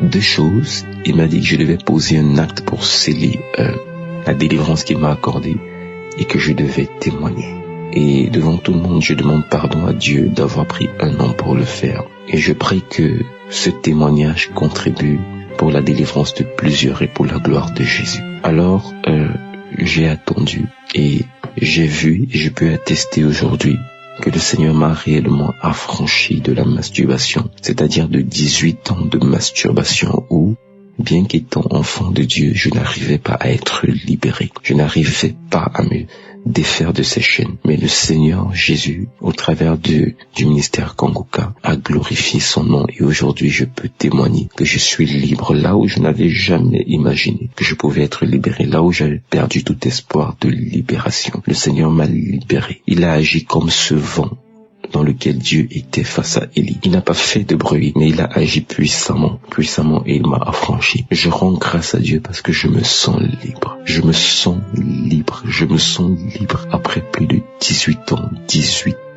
2 choses. Il m'a dit que je devais poser un acte pour sceller la délivrance qu'il m'a accordée et que je devais témoigner. Et devant tout le monde, je demande pardon à Dieu d'avoir pris 1 an pour le faire. Et je prie que ce témoignage contribue pour la délivrance de plusieurs et pour la gloire de Jésus. Alors, j'ai attendu et j'ai vu et je peux attester aujourd'hui que le Seigneur m'a réellement affranchi de la masturbation, c'est-à-dire de 18 ans de masturbation où, bien qu'étant enfant de Dieu, je n'arrivais pas à être libéré. Je n'arrivais pas à me défaire de ces chaînes. Mais le Seigneur Jésus, au travers du ministère Kanguka, a glorifié son nom et aujourd'hui je peux témoigner que je suis libre là où je n'avais jamais imaginé que je pouvais être libéré, là où j'avais perdu tout espoir de libération. Le Seigneur m'a libéré. Il a agi comme ce vent dans lequel Dieu était face à Élie. Il n'a pas fait de bruit, mais il a agi puissamment et il m'a affranchi. Je rends grâce à Dieu parce que je me sens libre. Je me sens libre après plus de 18 ans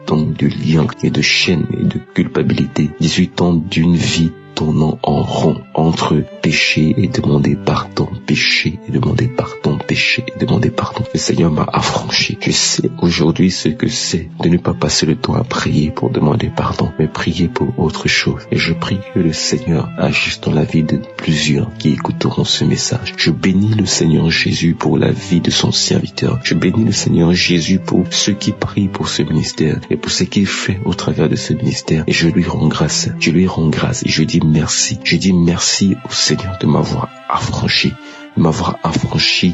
de liens et de chaînes et de culpabilité. 18 ans d'une vie tournant en rond entre péché et demander pardon, péché et demander pardon, péché et demander pardon. Le Seigneur m'a affranchi. Je sais aujourd'hui ce que c'est de ne pas passer le temps à prier pour demander pardon, mais prier pour autre chose. Et je prie que le Seigneur agisse dans la vie de plusieurs qui écouteront ce message. Je bénis le Seigneur Jésus pour la vie de son serviteur. Je bénis le Seigneur Jésus pour ceux qui prient pour ce ministère et pour ce qu'il fait au travers de ce ministère. Et je lui rends grâce. Je lui rends grâce et je dis merci. Je dis merci au Seigneur de m'avoir affranchi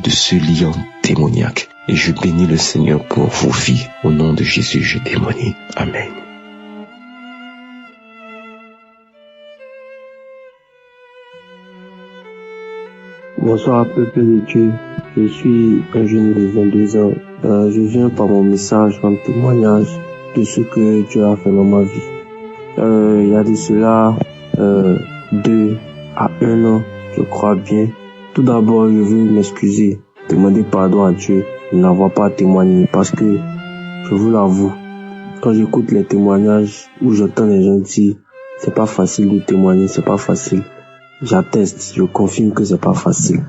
de ce lien démoniaque. Et je bénis le Seigneur pour vos vies. Au nom de Jésus, je témoigne. Amen. Bonsoir, peuple de Dieu. Je suis un jeune de 22 ans. Je viens par mon message, mon témoignage de ce que Dieu a fait dans ma vie. Il y a de cela 2 à 1 an, je crois bien. Tout d'abord, je veux m'excuser, demander pardon à Dieu de n'avoir pas témoigné parce que, je vous l'avoue, quand j'écoute les témoignages où j'entends les gens dire c'est pas facile de témoigner, c'est pas facile. J'atteste, je confirme que c'est pas facile.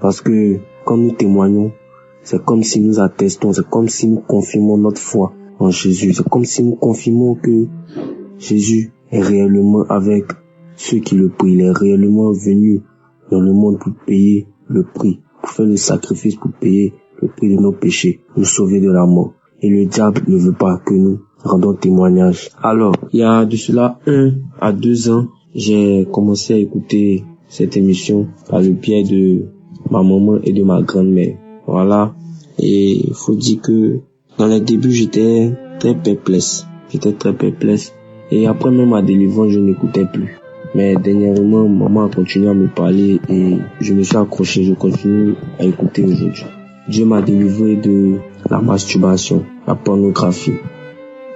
Parce que quand nous témoignons, c'est comme si nous attestons, c'est comme si nous confirmons notre foi en Jésus. C'est comme si nous confirmons que Jésus est réellement avec ceux qui le prient. Il est réellement venu dans le monde pour payer le prix, pour faire le sacrifice, pour payer le prix de nos péchés, nous sauver de la mort. Et le diable ne veut pas que nous rendons témoignage. Alors, il y a de cela 1 à 2 ans, j'ai commencé à écouter cette émission par le biais de ma maman et de ma grand-mère. Voilà. Et il faut dire que dans les débuts, j'étais très perplexe. Et après même ma délivrance, je n'écoutais plus. Mais dernièrement, maman a continué à me parler et je me suis accroché, je continue à écouter aujourd'hui. Dieu m'a délivré de la masturbation, la pornographie.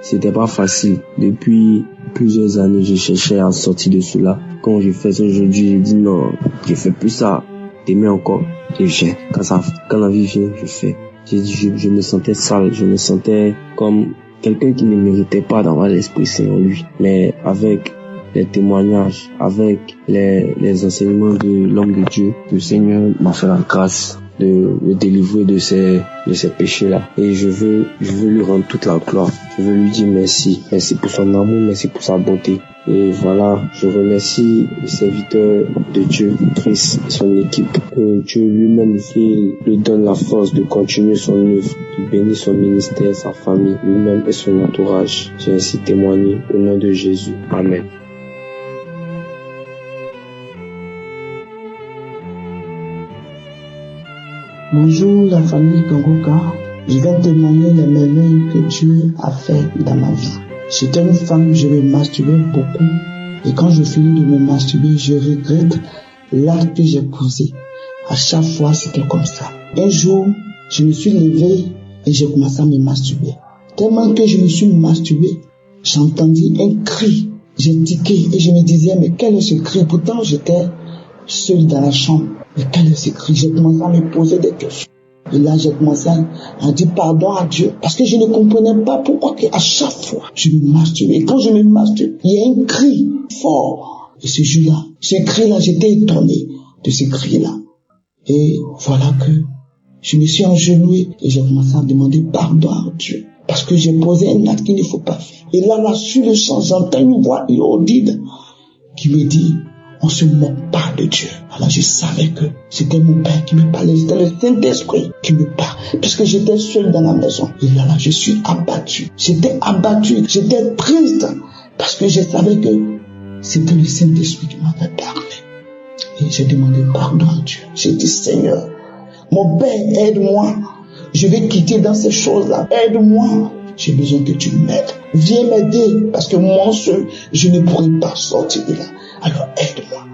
C'était pas facile. Depuis plusieurs années, je cherchais à sortir de cela. Quand je fais ça aujourd'hui, j'ai dit non, je fais plus ça. Demain encore, je fais. Quand la vie vient, je fais. Je me sentais sale, je me sentais comme quelqu'un qui ne méritait pas d'avoir l'Esprit Saint en lui. Mais avec les témoignages, avec les enseignements de l'homme de Dieu, le Seigneur m'a fait la grâce de me délivrer de ces péchés-là. Et je veux lui rendre toute la gloire. Je veux lui dire merci. Merci pour son amour, merci pour sa bonté. Et voilà, je remercie le serviteur de Dieu, Chris et son équipe. Que Dieu lui-même lui donne la force de continuer son œuvre, de bénir son ministère, sa famille, lui-même et son entourage. J'ai ainsi témoigné au nom de Jésus. Amen. Bonjour la famille Kangoka, je vais témoigner les merveilles que Dieu a fait dans ma vie. J'étais une femme, je me masturbais beaucoup et quand je finis de me masturber, je regrette l'acte que j'ai posé. À chaque fois, c'était comme ça. Un jour, je me suis levé et j'ai commencé à me masturber. Tellement que je me suis masturbé, j'ai entendu un cri. J'ai tiqué et je me disais, mais quel est ce cri? Pourtant, j'étais seul dans la chambre. Mais quel est ce cri? J'ai commencé à me poser des questions. Et là, j'ai commencé à dire pardon à Dieu. Parce que je ne comprenais pas pourquoi à chaque fois, je me masturbe. Et quand je me masturbe, il y a un cri fort. Et ce jour-là, ce cri-là, j'étais étonné de ce cri-là. Et voilà que je me suis engenouillé et j'ai commencé à demander pardon à Dieu. Parce que j'ai posé un acte qu'il ne faut pas faire. Et là, sur le champ, j'entends une voix audible qui me dit, on se moque pas de Dieu. Alors je savais que c'était mon Père qui me parlait, c'était le Saint-Esprit qui me parlait, puisque j'étais seul dans la maison. Et là, je suis abattu. J'étais abattu, j'étais triste, parce que je savais que c'était le Saint-Esprit qui m'avait parlé. Et j'ai demandé pardon à Dieu. J'ai dit, Seigneur, mon Père, aide-moi. Je vais quitter dans ces choses-là. Aide-moi. J'ai besoin que tu m'aides. Viens m'aider, parce que moi seul, je ne pourrai pas sortir de là. Alors aide-moi.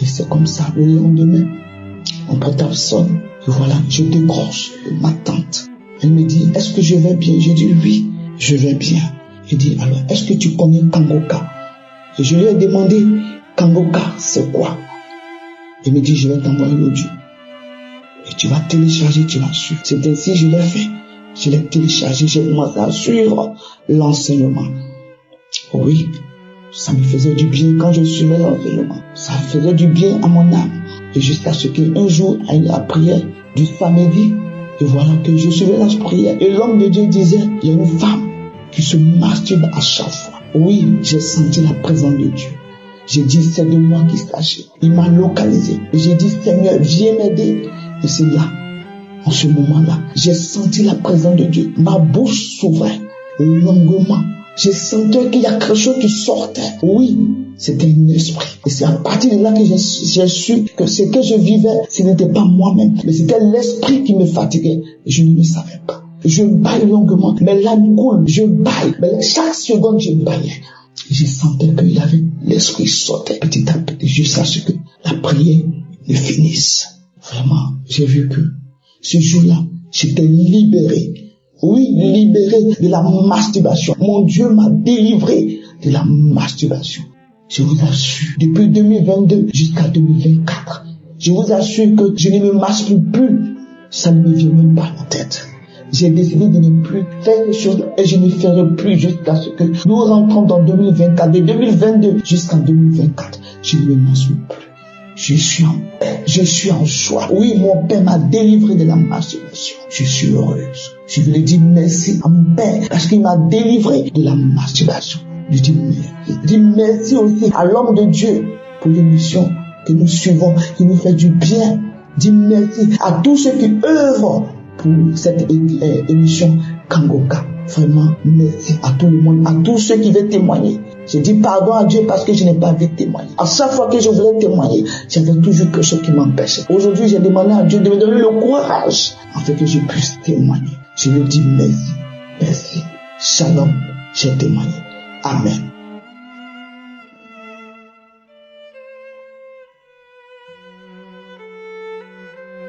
Et c'est comme ça, le lendemain, mon portable sonne. Et voilà, je décroche ma tante. Elle me dit, est-ce que je vais bien? J'ai dit, oui, je vais bien. Elle dit, alors, est-ce que tu connais Kangoka? Et je lui ai demandé, Kangoka, c'est quoi? Elle me dit, je vais t'envoyer l'audio. Et tu vas télécharger, tu vas suivre. C'est ainsi que je l'ai fait. Je l'ai téléchargé, j'ai commencé à suivre l'enseignement. Oui, ça me faisait du bien quand je suivais l'enseignement. Ça faisait du bien à mon âme. Et jusqu'à ce qu'un jour, à la prière du samedi, et voilà que je suivais la prière. Et l'homme de Dieu disait, il y a une femme qui se masturbe à chaque fois. Oui, j'ai senti la présence de Dieu. J'ai dit, c'est de moi qu'il s'agit. Il m'a localisé. Et j'ai dit, Seigneur, viens m'aider. Et c'est là, en ce moment-là, j'ai senti la présence de Dieu. Ma bouche s'ouvrait longuement. J'ai senti qu'il y a quelque chose qui sortait. Oui, c'était un esprit. Et c'est à partir de là que j'ai su que ce que je vivais, ce n'était pas moi-même, mais c'était l'esprit qui me fatiguait. Et je ne le savais pas. Je baille longuement, mes larmes coulent, je baille. Mais chaque seconde, je baillais. Et je sentais qu'il y avait l'esprit sortait petit à petit jusqu'à ce que la prière ne finisse. Vraiment, j'ai vu que ce jour-là, j'étais libéré. Oui, libéré de la masturbation. Mon Dieu m'a délivré de la masturbation. Je vous assure, depuis 2022 jusqu'à 2024, je vous assure que je ne me masturbe plus. Ça ne me vient même pas à la tête. J'ai décidé de ne plus faire les choses et je ne ferai plus jusqu'à ce que nous rentrons dans 2024. De 2022 jusqu'à 2024, je ne me masturbe plus. Je suis en paix, je suis en joie. Oui, mon Père m'a délivré de la masturbation. Je suis heureuse. Je veux lui dire merci à mon Père parce qu'il m'a délivré de la masturbation. Je dis merci. Je dis merci aussi à l'homme de Dieu pour l'émission que nous suivons, qui nous fait du bien. Je dis merci à tous ceux qui œuvrent pour cette émission Kangoka. Vraiment, merci à tout le monde, à tous ceux qui veulent témoigner. J'ai dit pardon à Dieu parce que je n'ai pas vu témoigner. À chaque fois que je voulais témoigner, j'avais toujours quelque chose qui m'empêchait. Aujourd'hui, j'ai demandé à Dieu de me donner le courage afin que je puisse témoigner. Je lui dis merci, merci. Shalom, j'ai témoigné. Amen.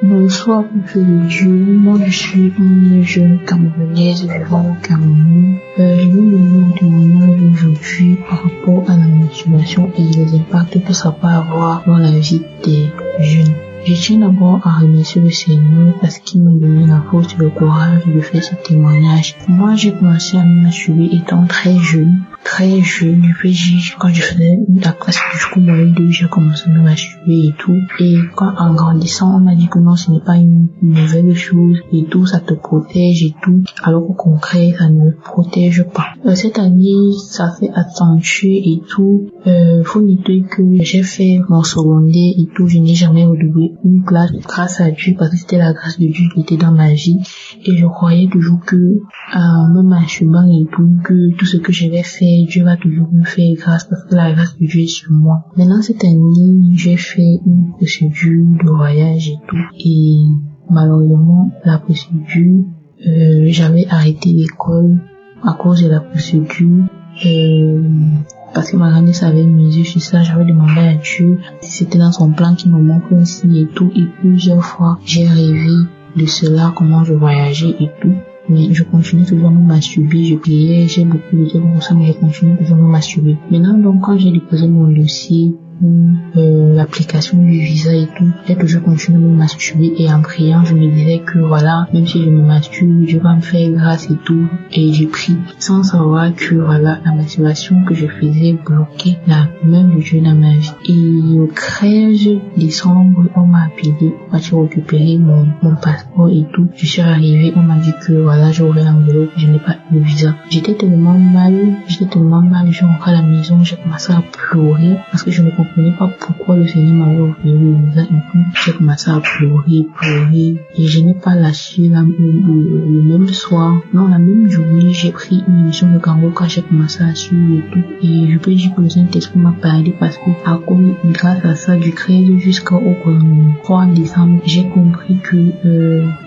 Bonsoir, monsieur le Dieu. Moi, je suis une jeune Camerounaise vivant au Cameroun. Je vais vous témoigner aujourd'hui par rapport à la masturbation et les impacts que ça peut avoir dans la vie des jeunes. Je tiens d'abord à remercier le Seigneur parce qu'il m'a donné la force et le courage de faire ce témoignage. Moi, j'ai commencé à me masturber étant très jeune. Quand je faisais la classe jusqu'au modèle 2, j'ai commencé à me masturber et tout. Et quand en grandissant, on m'a dit que non, ce n'est pas une mauvaise chose et tout, ça te protège et tout. Alors qu'au contraire, ça ne me protège pas. Cette année, ça s'est accentué et tout. Faut noter que j'ai fait mon secondaire et tout. Je n'ai jamais redoublé une classe grâce à Dieu parce que c'était la grâce de Dieu qui était dans ma vie. Et je croyais toujours que, me masturbant et tout, que tout ce que je vais faire, Dieu va toujours me faire grâce parce que la grâce de Dieu est sur moi. Maintenant, cette année, j'ai fait une procédure de voyage et tout. Et malheureusement, la procédure, j'avais arrêté l'école à cause de la procédure. Parce que ma grand-mère avait misé sur ça, j'avais demandé à Dieu si c'était dans son plan qu'il me montre un signe et tout. Et plusieurs fois, j'ai rêvé de cela, comment je voyageais et tout. Mais je continue toujours à me masturber, je priais, j'ai beaucoup de temps pour ça, mais je continue toujours à me masturber. Maintenant, donc, quand j'ai déposé mon dossier, l'application du visa et tout, j'ai toujours continué à me masturber et en priant, je me disais que voilà, même si je me masturbe, Dieu va me faire grâce et tout. Et j'ai pris sans savoir que voilà, la masturbation que je faisais bloquait la main de Dieu dans ma vie. Et au 13 décembre, on m'a appelé pour récupérer mon passeport et tout. Je suis arrivée, on m'a dit que voilà, j'ai ouvert l'enveloppe, je n'ai pas le visa. J'étais tellement mal, je suis rentrée à la maison, j'ai commencé à pleurer parce que je ne comprenais pas pourquoi le Seigneur m'avait offert le visa et tout. J'ai commencé à pleurer et je n'ai pas lâché le même soir. Non, la même journée, j'ai pris une émission de Kango quand j'ai commencé à suivre et tout. Et je peux dire que le Saint-Esprit m'a parlé parce que grâce à ça, du 13 jusqu'au 3 décembre, j'ai compris que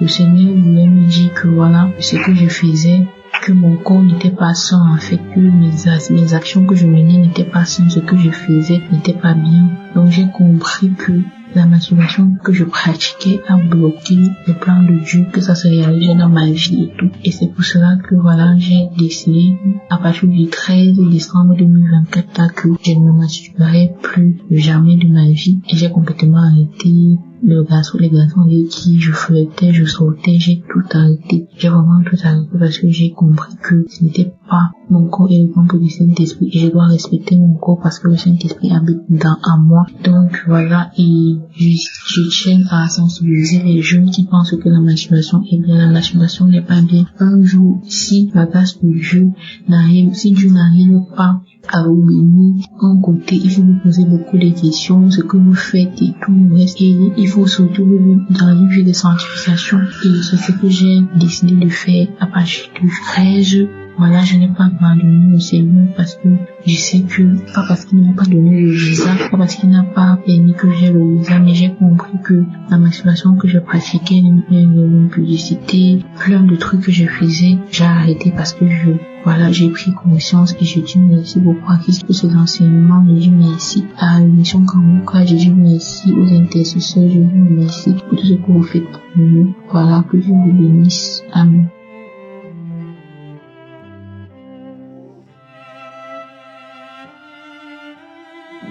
le Seigneur voulait me dire que voilà, ce que je faisais, que mon corps n'était pas sain, en fait, que mes actions que je menais n'étaient pas saines, ce que je faisais n'était pas bien. Donc j'ai compris que la masturbation que je pratiquais a bloqué le plan de Dieu, que ça se réalisait dans ma vie et tout. Et c'est pour cela que voilà, j'ai décidé à partir du 13 décembre 2024 là, que je ne me masturberai plus jamais de ma vie. Et j'ai complètement arrêté les garçons avec qui je flirtais, je sortais, j'ai tout arrêté. J'ai vraiment tout arrêté parce que j'ai compris que ce n'était pas mon corps et le temple du Saint-Esprit et je dois respecter mon corps parce que le Saint-Esprit habite en moi. Donc voilà, et je tiens à sensibiliser les jeunes qui pensent que la masturbation est bien. La masturbation n'est pas bien. Un jour, si la grâce de Dieu n'arrive, si Dieu n'arrive pas à vous bénir, d'un côté, il faut vous poser beaucoup de questions, ce que vous faites et tout le reste. Et il faut surtout vivre dans une vie de sanctification. Et c'est ce que j'ai décidé de faire à partir du 13. Voilà, je n'ai pas abandonné le Seigneur parce que je sais que, pas parce qu'il n'a pas donné le visa, pas parce qu'il n'a pas permis que j'ai le visa, mais j'ai compris que la masturbation que je pratiquais, l'impudicité, plein de trucs que je faisais, j'ai arrêté parce que j'ai pris conscience et je dis merci beaucoup à Christ pour ces enseignements, je dis merci à l'émission Kanguka, je dis merci aux intercesseurs, je dis merci pour tout ce que vous faites pour nous. Voilà, que Dieu vous bénisse. Amen.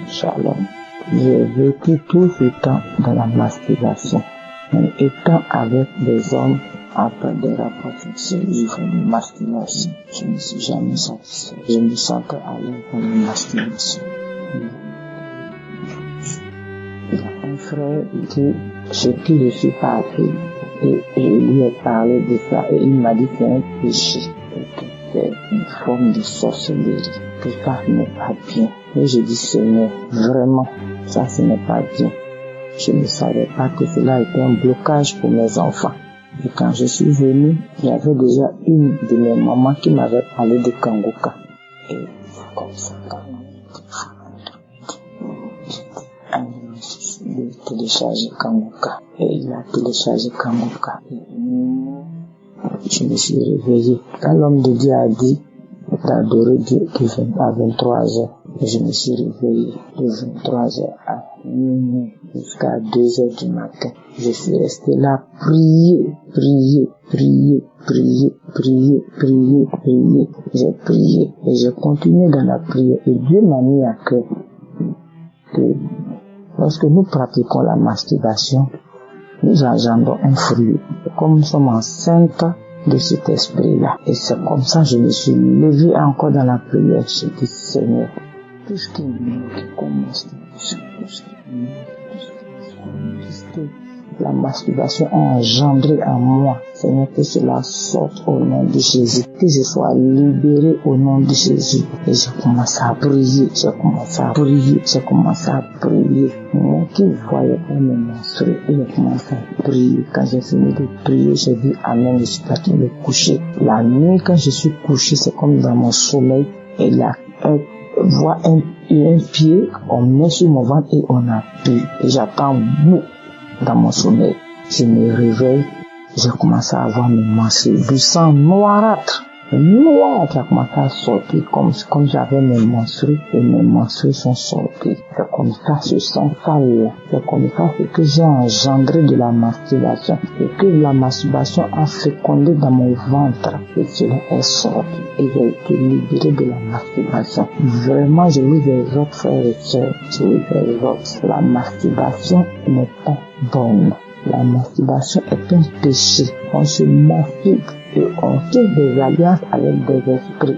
Shalom. J'ai vécu tout ce temps dans la masturbation. Mais étant avec des hommes après des rapports sexuels, je fais une masturbation. Je ne suis jamais satisfait. Je me sentais à l'aise dans la masturbation. Il y a un frère chez qui je suis parti et je lui ai parlé de ça et il m'a dit que c'est un péché, que c'est une forme de sorcellerie, que ça n'est pas bien. Et je dis Seigneur, vraiment, ça ce n'est pas bien. Je ne savais pas que cela était un blocage pour mes enfants. Et quand je suis venu, il y avait déjà une de mes mamans qui m'avait parlé de Kanguka. Et c'est comme ça de télécharger Kanguka. Et il a téléchargé Kanguka. Et je me suis réveillé. Quand l'homme de Dieu a dit d'adorer Dieu à 23h, je me suis réveillé de 23h à minuit jusqu'à 2h du matin. Je suis resté là, prier. J'ai prié et j'ai continué dans la prière. Et Dieu m'a mis à cœur que Lorsque nous pratiquons la masturbation, nous engendrons un fruit. Comme nous sommes enceintes de cet esprit-là. Et c'est comme ça que je me suis levée encore dans la prière. Je dis, Seigneur, tout ce qui me manque comme masturbation, tout ce qui me manque, tout ce que la masturbation a engendré en moi, Seigneur, que cela sorte au nom de Jésus, que je sois libéré au nom de Jésus. Et je commence à prier, Moi qui voyais pas me menstruer, et je commence à prier. Quand j'ai fini de prier, j'ai dit Amen, je suis parti me coucher. La nuit, quand je suis couché, c'est comme dans mon sommeil, et là, voit un pied, on met sur mon ventre et on appuie. Et j'attends bout dans mon sommeil. Je me réveille, j'ai commencé à avoir mes menstrues, du sang noirâtre qui a commencé à sortir comme j'avais mes menstrues, et mes menstrues sont sorties. C'est comme ça ce sang sale, c'est comme ça que j'ai engendré de la masturbation, et que la masturbation a fécondé dans mon ventre, et cela est sorti, et j'ai été libéré de la masturbation. Vraiment, je vous exhorte, frères et sœurs, la masturbation n'est pas bonne. La masturbation est un péché. On se masturbe et on tisse des alliances avec des esprits.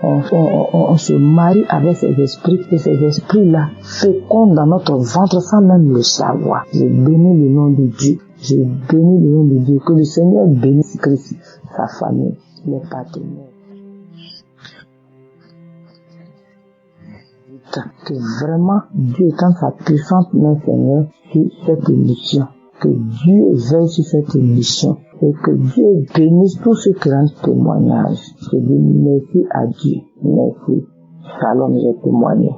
On se marie avec ces esprits, et ces esprits-là fécondent dans notre ventre sans même le savoir. Je bénis le nom de Dieu. Que le Seigneur bénisse Christ, sa famille, les partenaires. Que vraiment Dieu étend sa puissante main, Seigneur, sur cette émission. Que Dieu veille sur cette émission. Et que Dieu bénisse tous ceux qui rendent témoignage. Je dis merci à Dieu. Merci. Shalom, j'ai témoigné.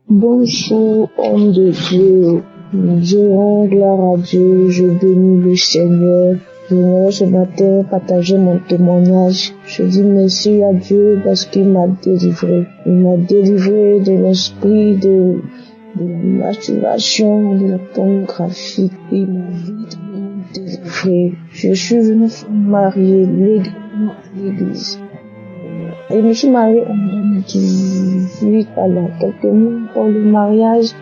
Bonjour, homme de Dieu. Je rends gloire à Dieu. Je bénis le Seigneur. Je voudrais ce matin partager mon témoignage. Je dis merci à Dieu parce qu'il m'a délivré. Il m'a délivré de l'esprit de la masturbation, de la pornographie. Il m'a vraiment délivré. Je suis une femme mariée légalement à l'église. Et je me suis mariée en 2018, quelques mois avant le mariage.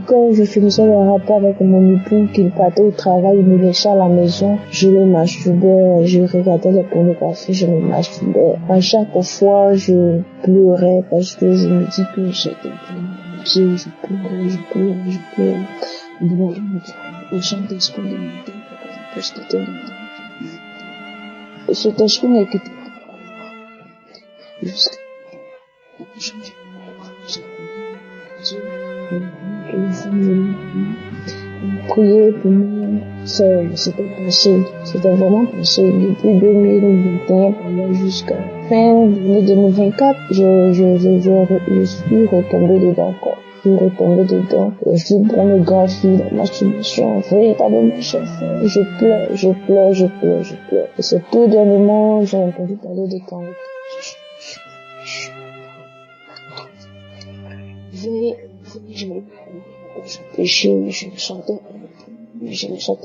Quand je finissais le rapport avec mon époux, qu'il partait au travail, il me laissait à la maison, je me masturbais, je regardais la pornographie, je me masturbais. À chaque fois, je pleurais parce que je me dis que j'étais vraiment pied, je pleurais. Bon, le Saint-Esprit de mon Dieu, parce que c'était cet esprit n'a quitté jusqu'à prier pour moi, c'était passé, c'était vraiment passé depuis 2021 jusqu'à fin de l'année 2024. Je suis retombée dedans encore. Je suis pornographie, la masturbation, véritablement je pleure. Et c'est tout dernièrement, j'ai entendu parler de Kanguka. Je péchais, je me sentais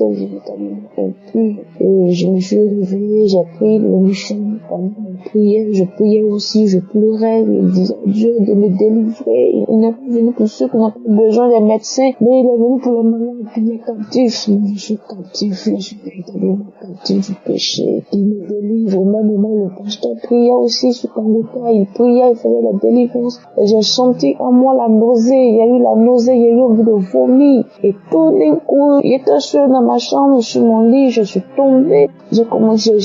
véritablement impur. Et je me suis réveillée, j'ai pris l'émission pendant ma prière, je priais aussi, je pleurais, je disais à Dieu de me délivrer. Il n'est pas venu pour ceux qui n'ont pas besoin des médecins, mais il est venu pour les malades, les captifs. Je suis captif, je suis véritablement captif du péché. Il me délivre. Au même moment, le pasteur priait aussi sur Kanguka, il priait, il faisait la délivrance. Et j'ai senti en moi la nausée, il y a eu la nausée, il y a eu envie de vomir. Et tout d'un coup, j'étais seule dans ma chambre, sur mon lit, je suis tombée. J'ai commencé, le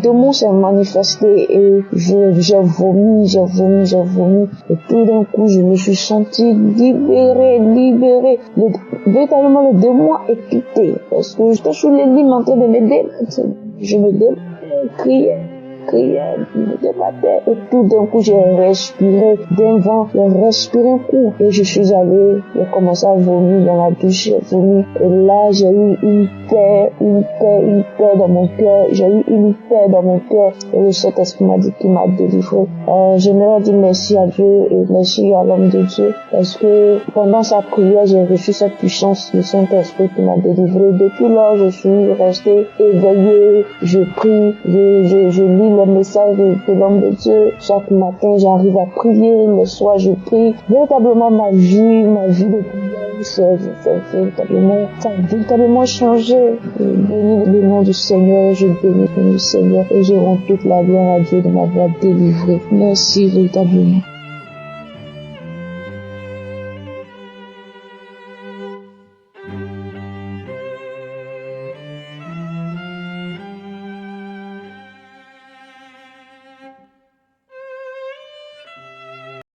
démon s'est manifesté et j'ai vomi. Et tout d'un coup, je me suis sentie libérée. Véritablement, le démon est quitté. Parce que j'étais sur le lit en train de me débattre. Je me débattais, criais. criais de matin. Et tout d'un coup, j'ai respiré d'un vent, j'ai respiré un coup. Et je suis allée, j'ai commencé à vomir dans la douche, j'ai vomi. Et là, j'ai eu une paix dans mon cœur. J'ai eu une paix dans mon cœur. Et le Saint-Esprit m'a dit qu'il m'a délivré. J'aimerais dire merci à Dieu et merci à l'homme de Dieu. Parce que pendant sa prière, j'ai reçu cette puissance du Saint-Esprit qui m'a délivré. Depuis là, je suis restée éveillée. Je prie, je lis les messages de l'homme de Dieu. Chaque matin, j'arrive à prier. Le soir, je prie. Véritablement, ma vie de prière, ça a véritablement changé. Je bénis le nom du Seigneur, je bénis le nom du Seigneur et je rends toute la gloire à Dieu de m'avoir délivré. Merci véritablement.